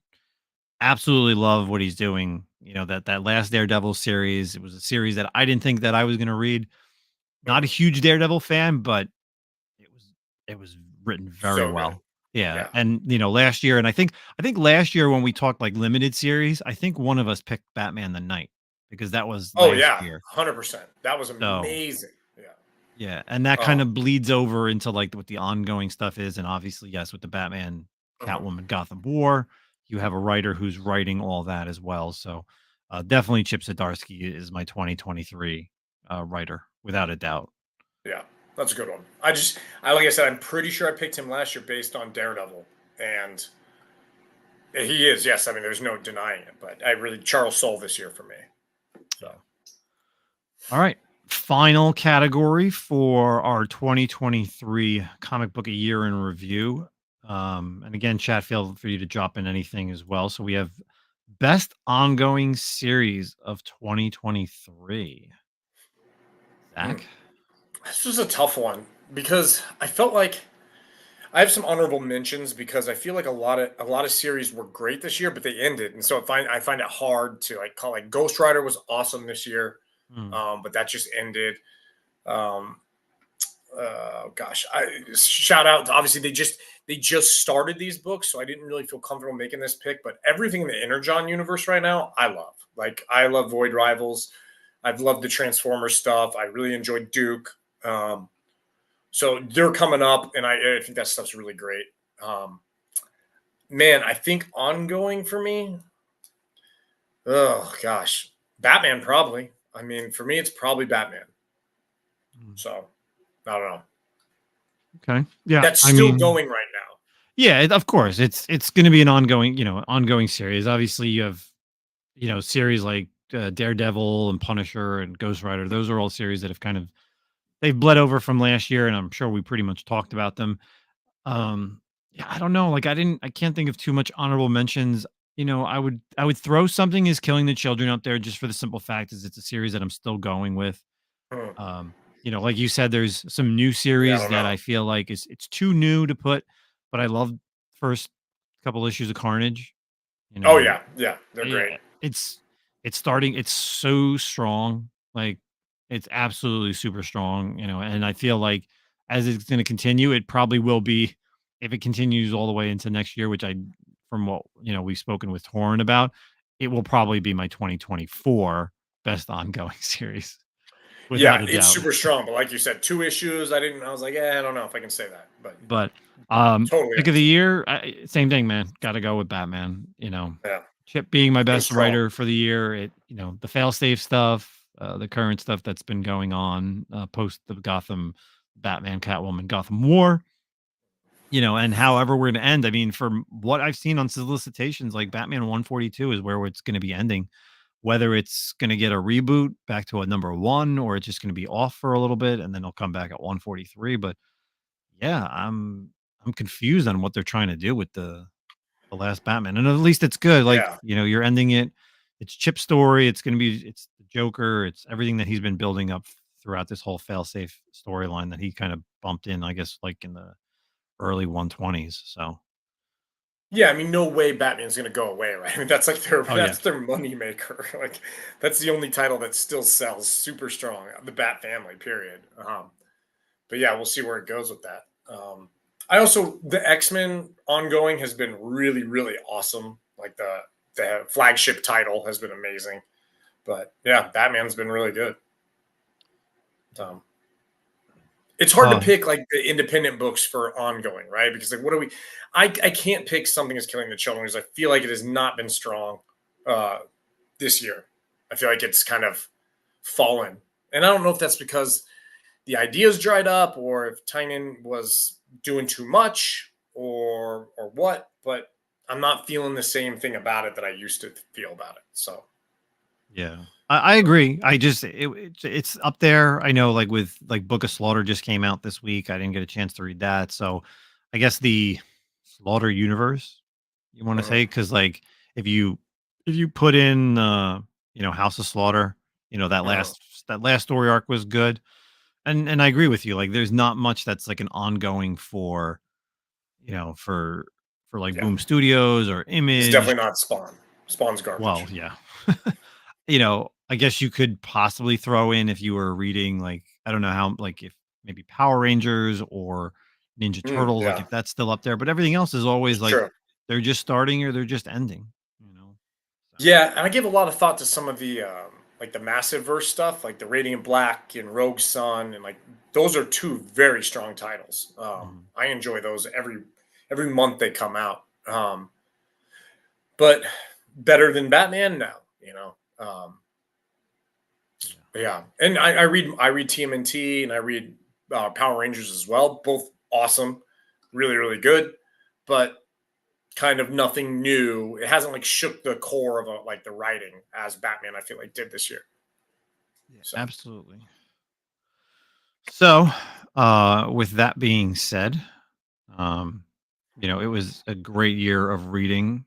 absolutely love what he's doing. That last Daredevil series, it was a series that I didn't think that I was going to read. Not a huge Daredevil fan, but it was written very So well. good. Yeah. Yeah. And last year, and I think last year when we talked like limited series, I think one of us picked Batman the Night because that was Oh last yeah, year. 100%. That was So amazing. Yeah. yeah, and that kind of bleeds over into like what the ongoing stuff is, and obviously, yes, with the Batman, Catwoman, Gotham War, you have a writer who's writing all that as well. So definitely, Chip Zdarsky is my 2023 writer, without a doubt. Yeah, that's a good one. Like I said, I'm pretty sure I picked him last year based on Daredevil, and he is. Yes, I mean, there's no denying it. But Charles Soule this year for me. So, all right. Final category for our 2023 comic book a year in review. And again, chat, feel free to drop in anything as well. So we have best ongoing series of 2023. Zach? This was a tough one because I felt like I have some honorable mentions because I feel like a lot of series were great this year, but they ended, and so I find it hard to like call. Like Ghost Rider was awesome this year, but that just ended. Gosh, shout out. Obviously, they just started these books, so I didn't really feel comfortable making this pick. But everything in the Energon universe right now, I love. Like I love Void Rivals. I've loved the Transformers stuff. I really enjoyed Duke. So they're coming up, and I think that stuff's really great. Man, I think ongoing for me. Oh gosh, Batman probably. I mean, for me, it's probably Batman. So I don't know. Okay, yeah, That's still going right now. Yeah, of course, it's going to be an ongoing series. Obviously, you have series like Daredevil and Punisher and Ghost Rider. Those are all series that have they've bled over from last year, and I'm sure we pretty much talked about them. Yeah, I don't know. Like I can't think of too much honorable mentions. I would throw Something Is Killing the Children up there just for the simple fact is it's a series that I'm still going with. Like you said, there's some new series that I feel like it's too new to put, but I love first couple issues of Carnage. Oh yeah, they're great. It's starting. It's so strong. Like it's absolutely super strong. And I feel like as it's going to continue, it probably will be if it continues all the way into next year, which from what we've spoken with Torrin about, it will probably be my 2024 best ongoing series. Yeah, it's super strong. But like you said, 2 issues. I was like, I don't know if I can say that. But totally pick of the year, same thing, man. Got to go with Batman. Yeah. Chip being my best writer for the year. The failsafe stuff, the current stuff that's been going on post the Gotham, Batman, Catwoman, Gotham War. And however we're going to end. I mean, from what I've seen on solicitations, like Batman 142 is where it's going to be ending. Whether it's going to get a reboot back to a number 1 or it's just going to be off for a little bit and then it'll come back at 143. But yeah, I'm confused on what they're trying to do with the last Batman. And at least it's good. Like, you're ending it. It's Chip's story. It's the Joker. It's everything that he's been building up throughout this whole failsafe storyline that he kind of bumped in, I guess, like in the early 120s. So yeah, I mean, no way Batman's going to go away, right? I mean, that's like their money maker. Like, that's the only title that still sells super strong. The Bat Family, period. But yeah, we'll see where it goes with that. The X-Men ongoing has been really, really awesome. Like the flagship title has been amazing. But yeah, Batman's been really good. It's hard to pick like the independent books for ongoing, right? Because like, I can't pick Something Is Killing the Children because I feel like it has not been strong this year. I feel like it's kind of fallen. And I don't know if that's because the ideas dried up or if Tynion was doing too much or what, but I'm not feeling the same thing about it that I used to feel about it. So yeah. I agree. I just it's up there. I know, like with like Book of Slaughter just came out this week. I didn't get a chance to read that, so I guess the Slaughter universe you want to say, because like if you put in House of Slaughter, that last story arc was good, and I agree with you. Like there's not much that's like an ongoing for for like Boom Studios or Image. It's definitely not Spawn. Spawn's garbage. Well, yeah. I guess you could possibly throw in if you were reading, like, I don't know how, like if maybe Power Rangers or Ninja Turtles, like if that's still up there, but everything else is always like they're just starting or they're just ending, So. Yeah. And I give a lot of thought to some of the, like the Massive Verse stuff, like the Radiant Black and Rogue Sun. And like, those are 2 very strong titles. I enjoy those every month they come out. But better than Batman? No, Yeah, and I read TMNT and I read Power Rangers as well. Both awesome, really really good, but kind of nothing new. It hasn't like shook the core of like the writing as Batman. I feel like did this year. Yeah, So absolutely. So, with that being said, um, it was a great year of reading,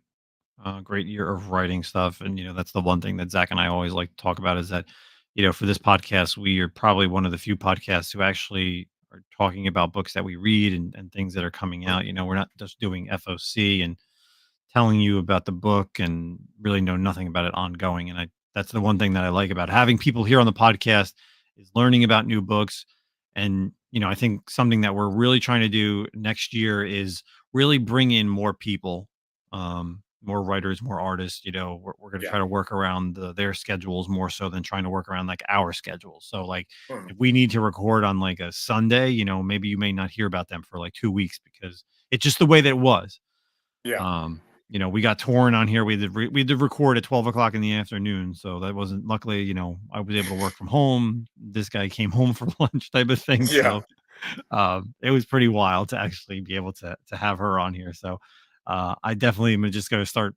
great year of writing stuff, and that's the one thing that Zach and I always like to talk about is that, for this podcast, we are probably one of the few podcasts who actually are talking about books that we read and things that are coming out. We're not just doing FOC and telling you about the book and really know nothing about it ongoing. And that's the one thing that I like about having people here on the podcast is learning about new books. And, I think something that we're really trying to do next year is really bring in more people, more writers, more artists. We're going to yeah. try to work around their schedules more so than trying to work around like our schedules. So like Mhm. if we need to record on like a Sunday, maybe you may not hear about them for like 2 weeks because it's just the way that it was. Yeah. um, we got torn on here. We did record at 12 o'clock in the afternoon, so that wasn't luckily. I was able to work from home. This guy came home for lunch, type of thing. Yeah. So it was pretty wild to actually be able to have her on here. So I definitely am just going to start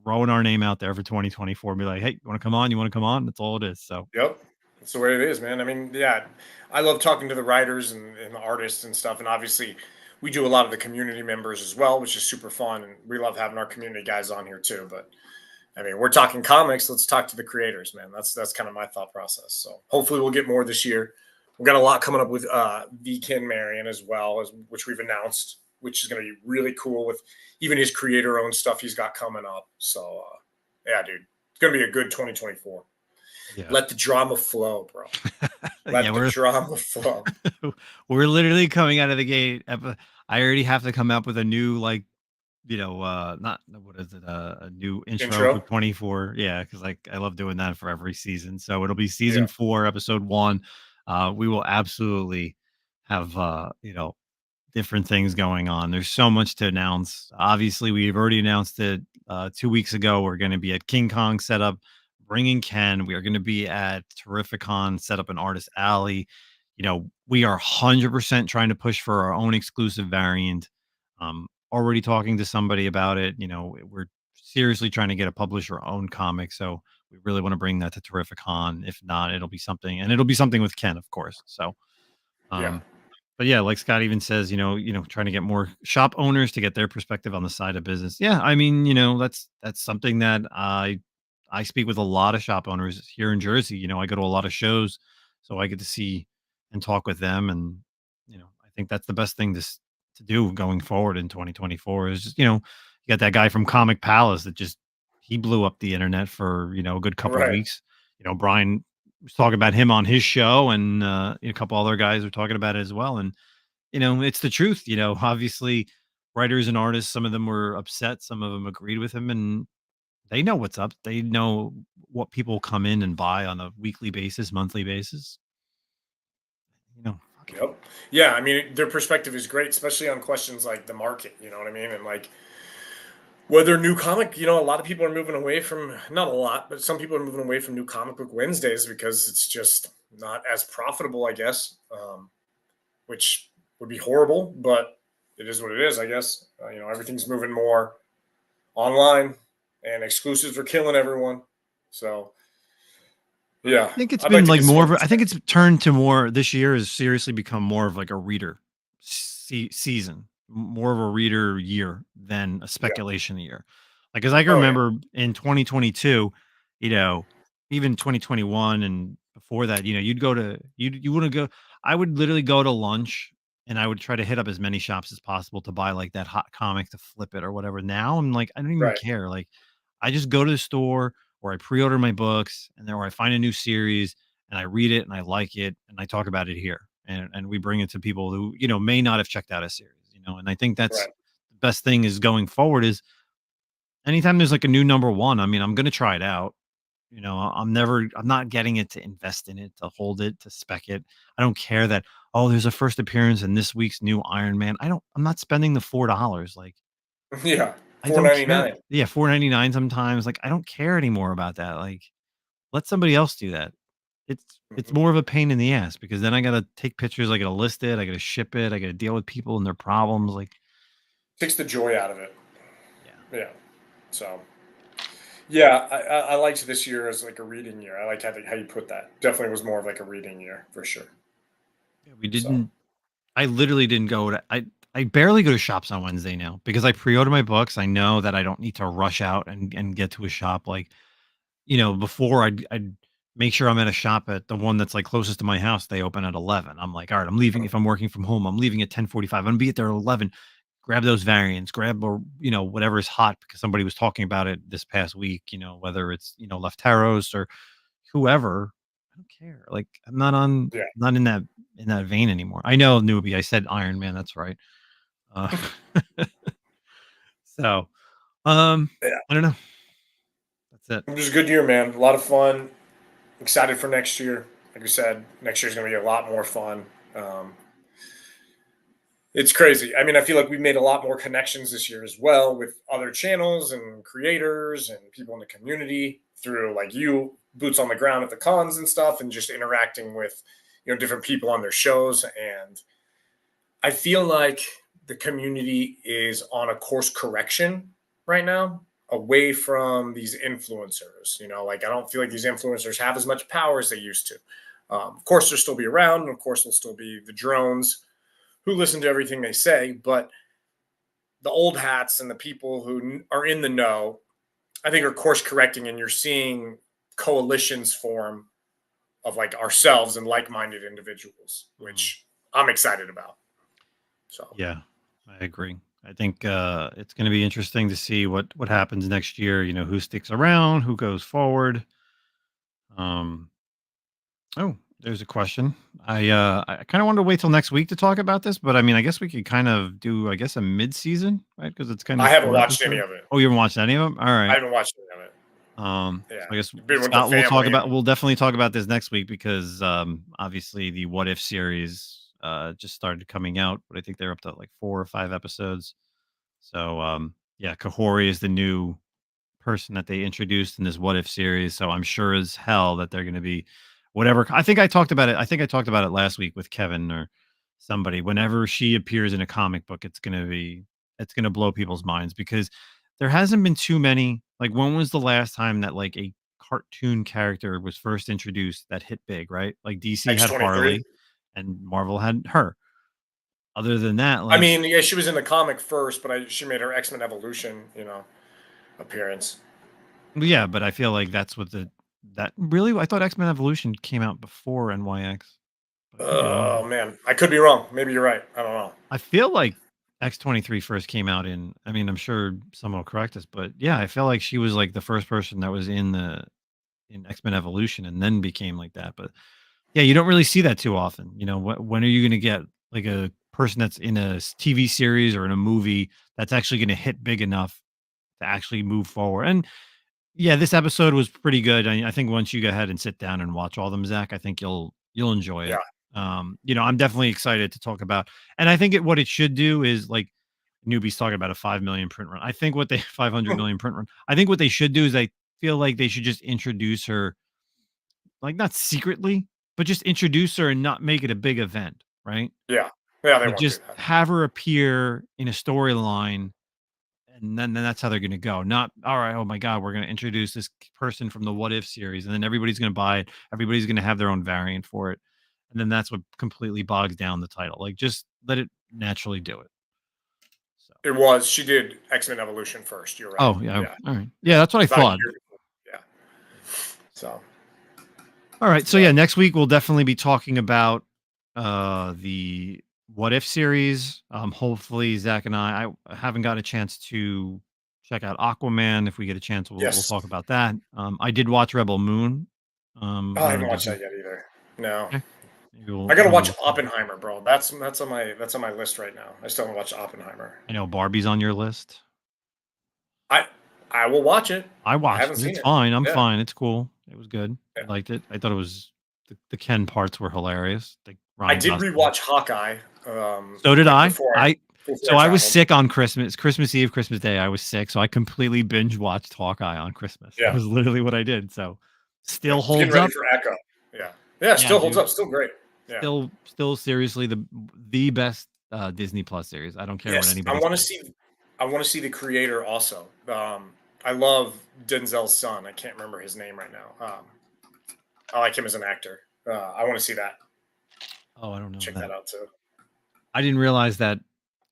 throwing our name out there for 2024. Be like, hey, you want to come on? You want to come on? That's all it is. So Yep. That's the way it is, man. I mean, yeah, I love talking to the writers and the artists and stuff. And obviously, we do a lot of the community members as well, which is super fun. And we love having our community guys on here too. But I mean, we're talking comics. Let's talk to the creators, man. That's kind of my thought process. So hopefully, we'll get more this year. We've got a lot coming up with V. Ken Marion as well, as which we've announced, which is going to be really cool with even his creator owned stuff he's got coming up. So, yeah, dude, it's going to be a good 2024. yeah, Let the drama flow, bro. Let yeah, the drama flow. we're literally coming out of the gate. I already have to come up with a new like not what is it, a new intro for Intro. 24. Yeah, because like I love doing that for every season. So it'll be season Yeah. 4, episode 1. We will absolutely have different things going on. There's so much to announce. Obviously, we've already announced it 2 weeks ago. We're going to be at King Kong setup, bringing Ken. We are going to be at Terrificon, set up an artist alley. We are 100% trying to push for our own exclusive variant. Already talking to somebody about it. We're seriously trying to get a publisher owned comic. So we really want to bring that to Terrificon. If not, it'll be something, and it'll be something with Ken, of course. So, Yeah. but yeah, like Scott even says, trying to get more shop owners to get their perspective on the side of business. Yeah, I mean, that's something that I speak with a lot of shop owners here in Jersey. I go to a lot of shows, so I get to see and talk with them, and I think that's the best thing to do going forward in 2024 is just you got that guy from Comic Palace that just he blew up the internet for a good couple Right. weeks. Brian was talking about him on his show, and a couple other guys were talking about it as well. And it's the truth. Obviously, writers and artists, some of them were upset, some of them agreed with him, and they know what's up. They know what people come in and buy on a weekly basis, monthly basis. Fuck it. Yep. Yeah. I mean, their perspective is great, especially on questions like the market. You know what I mean? And like whether new comic, a lot of people are moving away from, not a lot, but some people are moving away from new comic book Wednesdays because it's just not as profitable, I guess, which would be horrible, but it is what it is, I guess. Everything's moving more online and exclusives are killing everyone. So, yeah, I think it's I'd like been to like get some more more of a, I think perspective. it's turned to more this year has seriously become more of like a reader season, more of a reader year than a Yeah. speculation year. Like, as I can Oh, yeah. remember in 2022, you know, even 2021 and before that, you wouldn't go. I would literally go to lunch and I would try to hit up as many shops as possible to buy like that hot comic to flip it or whatever. Now I'm like, I don't even Right. care. Like, I just go to the store or I pre-order my books and then or I find a new series and I read it and I like it and I talk about it here and we bring it to people who may not have checked out a series. And I think that's Right. the best thing is going forward is anytime there's like a new number one. I mean, I'm gonna try it out. I'm not getting it to invest in it, to hold it, to spec it. I don't care that, oh, there's a first appearance in this week's new Iron Man. I'm not spending the $4. Like, Yeah. I Four don't ninety care. nine. Yeah, $4.99 sometimes. Like, I don't care anymore about that. Like, let somebody else do that. it's more of a pain in the ass because then I gotta take pictures, I gotta list it, I gotta ship it, I gotta deal with people and their problems. Like, Takes the joy out of it. yeah, Yeah. So, yeah, I liked this year as like a reading year. I like how you put that. Definitely was more of like a reading year for sure. we So, didn't. I literally didn't go to. I barely go to shops on Wednesday now because I pre-order my books. I know that I don't need to rush out and get to a shop like before I'd make sure I'm at a shop at the one that's like closest to my house. They open at 11. I'm like, all right, I'm leaving. If I'm working from home, I'm leaving at 10:45. I'm gonna be at there at 11. Grab those variants, grab or whatever's hot because somebody was talking about it this past week. Whether it's Lefteros or whoever. I don't care. Like yeah. not in that vein anymore. I know newbie. I said Iron Man. That's right. Uh, so Yeah. I don't know. That's it. It was a good year, man. A lot of fun. Excited for next year. Like we said, next year's going to be a lot more fun. It's crazy. I mean, I feel like we made a lot more connections this year as well with other channels and creators and people in the community through like you, boots on the ground at the cons and stuff, and just interacting with different people on their shows. And I feel like the community is on a course correction right now away from these influencers. Like I don't feel like these influencers have as much power as they used to. Of course, they'll still be around, and of course, there'll still be the drones who listen to everything they say. But the old hats and the people who are in the know, I think, are course correcting, and you're seeing coalitions form of like ourselves and like-minded individuals, which I'm excited about. So yeah, I agree. I think it's going to be interesting to see what happens next year. Who sticks around, who goes forward. Oh, there's a question. I kind of wanted to wait till next week to talk about this, but I mean, I guess we could kind of do, I guess, a mid-season, right? Because it's kind of I haven't watched any of it. Oh, you haven't watched any of them? All right. I haven't watched any of it. So I guess Been with the Scott, family. we'll definitely talk about this next week because obviously the What If series just started coming out, but I think they're up to like 4 or 5 episodes. So yeah, Kahori is the new person that they introduced in this What If series. So I'm sure as hell that they're going to be whatever. I think I talked about it. I think I talked about it last week with Kevin or somebody. Whenever she appears in a comic book, it's going to blow people's minds because there hasn't been too many. Like, when was the last time that like a cartoon character was first introduced that hit big, right? Like DC had X-23. Harley and Marvel had her. Other than that, I like, mean, yeah, she was in the comic first, but she made her X-Men Evolution, appearance. yeah, but I feel like that's what that really, I thought X-Men Evolution came out before NYX. But I could be wrong. Oh man, I could be wrong. Maybe you're right. I don't know. I feel like X-23 first came out in, I mean, I'm sure someone will correct us, but yeah, I feel like she was like the first person that was in X-Men Evolution and then became like that. But yeah, you don't really see that too often. When are you going to get like a person that's in a TV series or in a movie that's actually going to hit big enough to actually move forward? And yeah, this episode was pretty good. I think once you go ahead and sit down and watch all of them, Zach, I think you'll enjoy it. Yeah. I'm definitely excited to talk about, and I think what it should do is like newbies talking about a 5 million print run. I think 500 million print run. I think what they should do is I feel like they should just introduce her, like not secretly, but just introduce her and not make it a big event, right? Yeah, they Like won't do just that. have her appear in a storyline, and then that's how they're going to go. Not, all right, oh my God, we're going to introduce this person from the What If series, and then everybody's going to buy it. Everybody's going to have their own variant for it. And then that's what completely bogs down the title. Like, just let it naturally do it. So. She did X-Men Evolution first. You're right. Oh, yeah. All right. Yeah, that's what I thought. Yeah. So. All right. So, yeah, next week we'll definitely be talking about the What If series. Hopefully, Zach and I haven't got a chance to check out Aquaman. If we get a chance, we'll talk about that. I did watch Rebel Moon. I haven't watched that yet either. No. Okay. I gotta watch Oppenheimer, bro. That's on my list right now. I still haven't watched Oppenheimer. I know Barbie's on your list. I will watch it. I watched it. It's fine. I'm fine. It's cool. It was good. I liked it. I thought it was the Ken parts were hilarious. I did rewatch Hawkeye. So did I. I was sick on Christmas Eve, Christmas Day. I was sick, so I completely binge watched Hawkeye on Christmas. Yeah. That was literally what I did. So still holds getting ready up. for Echo. Yeah. Yeah, Still holds dude. up. Still great. Yeah. Still seriously the best Disney Plus series. I don't care what Yes, anybody says. I want to see the creator also. I love Denzel's son. I can't remember his name right now. I like him as an actor. I want to see that. Oh, I don't know Check that. that out too. I didn't realize that,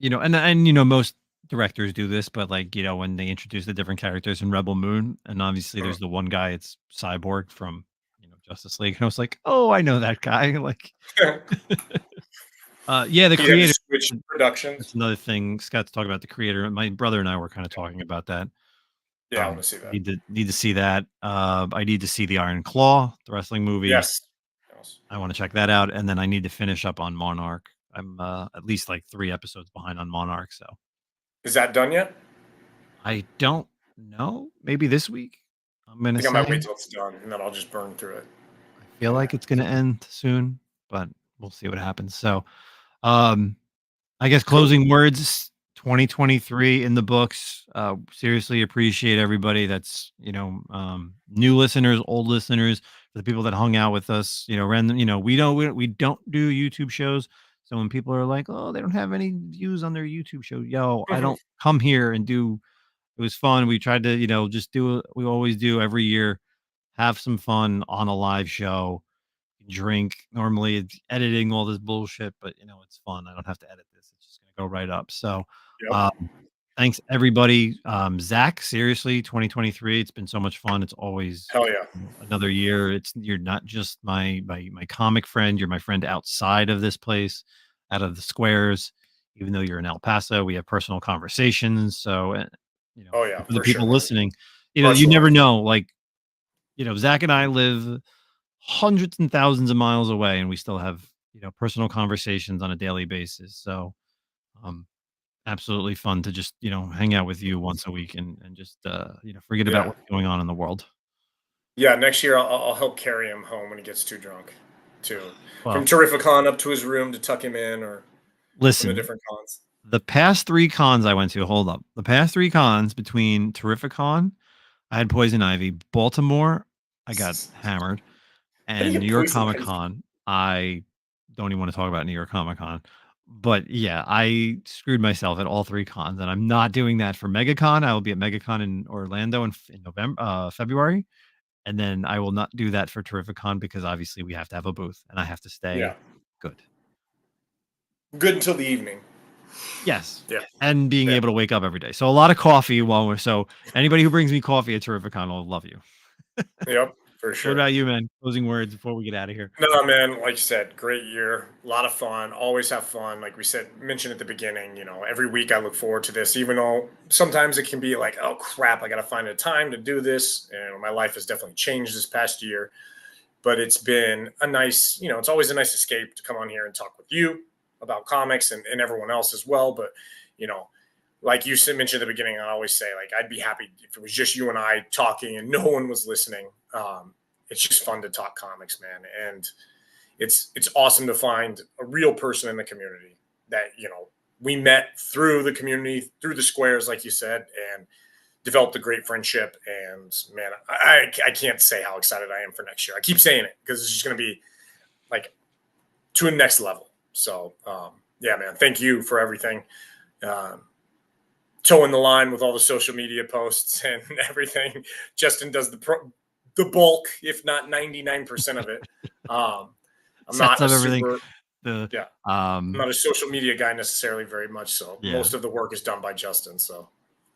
most directors do this, but like, when they introduce the different characters in Rebel Moon, and obviously Mhm. there's the one guy, it's Cyborg from, Justice League. And I was like, oh, I know that guy. Like, yeah, the He had to creator. switch productions. That's another thing Scott's talking about the creator. My brother and I were kind of talking about that. Yeah, I want to see that. Need to see that. I need to see the Iron Claw, the wrestling movie. Yes. Yes. I want to check that out, and then I need to finish up on Monarch. I'm at least like 3 episodes behind on Monarch, so Is that done yet? I don't know. Maybe this week. I'm I gonna think I say. might wait till it's done and then I'll just burn through it. I feel like it's gonna end soon, but we'll see what happens. So, um, I guess Cool. closing words. 2023 in the books. Seriously appreciate everybody that's new listeners, old listeners, for the people that hung out with us. Random. We don't do YouTube shows. So when people are like, "Oh, they don't have any views on their YouTube show," I don't come here and do. It was fun. We tried to, just do what we always do every year. Have some fun on a live show. Drink. Normally it's editing all this bullshit, but it's fun. I don't have to edit this. It's just gonna go right up. So Yep. thanks everybody. Zach, seriously, 2023. It's been so much fun. It's always Hell yeah. another year. You're not just my comic friend, you're my friend outside of this place, out of the squares. Even though you're in El Paso, we have personal conversations. So Oh yeah, for the for people sure. listening, Much you love. never know. Like, Zach and I live hundreds and thousands of miles away, and we still have personal conversations on a daily basis. So absolutely fun to just hang out with you once a week and just forget about Yeah. what's going on in the world. Yeah, next year I'll help carry him home when he gets too drunk, too. From Well, Terrificon up to his room to tuck him in, or from the listen, different cons. the past 3 cons I went to, hold up, the past 3 cons between Terrificon, I had Poison Ivy, Baltimore, I got hammered, How do you and New get York poison Comic ivy? Con, I don't even want to talk about New York Comic Con. But yeah, I screwed myself at all 3 cons, and I'm not doing that for MegaCon. I will be at MegaCon in Orlando in February, and then I will not do that for Terrificon because obviously we have to have a booth, and I have to Yeah. stay good. Good until the evening. Yes, Yeah. and being Yeah. able to wake up every day. So a lot of coffee while we're so anybody who brings me coffee at Terrificon will love you. Yep, for What sure. about you, man? Closing words before we get out of here. No, man, like you said, great year. A lot of fun. Always have fun. Like we said, mentioned at the beginning, every week I look forward to this, even though sometimes it can be like, oh crap, I got to find a time to do this. And my life has definitely changed this past year. But it's been a nice, it's always a nice escape to come on here and talk with you about comics and everyone else as well. But, like you mentioned at the beginning, I always say, like, I'd be happy if it was just you and I talking and no one was listening. It's just fun to talk comics, man. And it's awesome to find a real person in the community that, we met through the community, through the squares, like you said, and developed a great friendship. And man, I can't say how excited I am for next year. I keep saying it because it's just going to be like to a next level. So yeah, man, thank you for everything. Toeing the line with all the social media posts and everything. Justin does the bulk, if not 99% of it. I'm not Sets up a everything. super, I'm not a social media guy necessarily very much. So Yeah. most of the work is done by Justin. So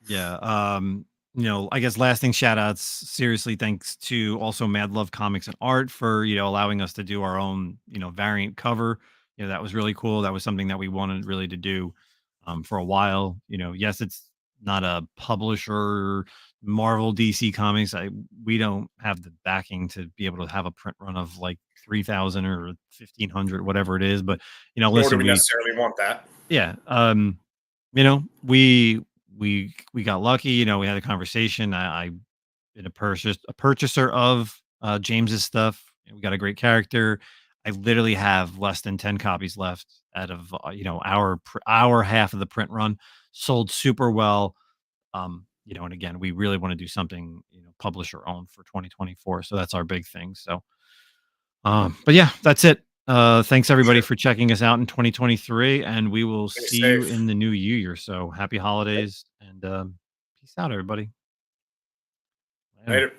Yeah. I guess lasting shout outs. Seriously, thanks to also Mad Love Comics and Art for, allowing us to do our own, variant cover. That was really cool. That was something that we wanted really to do for a while. Yes, it's not a publisher, Marvel, DC Comics. We don't have the backing to be able to have a print run of like 3,000 or 1,500, whatever it is. But, nor do listen, we necessarily want that. yeah. We got lucky. We had a conversation. I been a purchaser of James's stuff. We got a great character. I literally have less than 10 copies left out of our half of the print run. Sold super well. And again, we really want to do something publisher owned for 2024. So that's our big thing. So But yeah, that's it. Thanks everybody for checking us out in 2023, and we will Stay see you safe. in the new year. So happy holidays and peace out, everybody. Later. Later.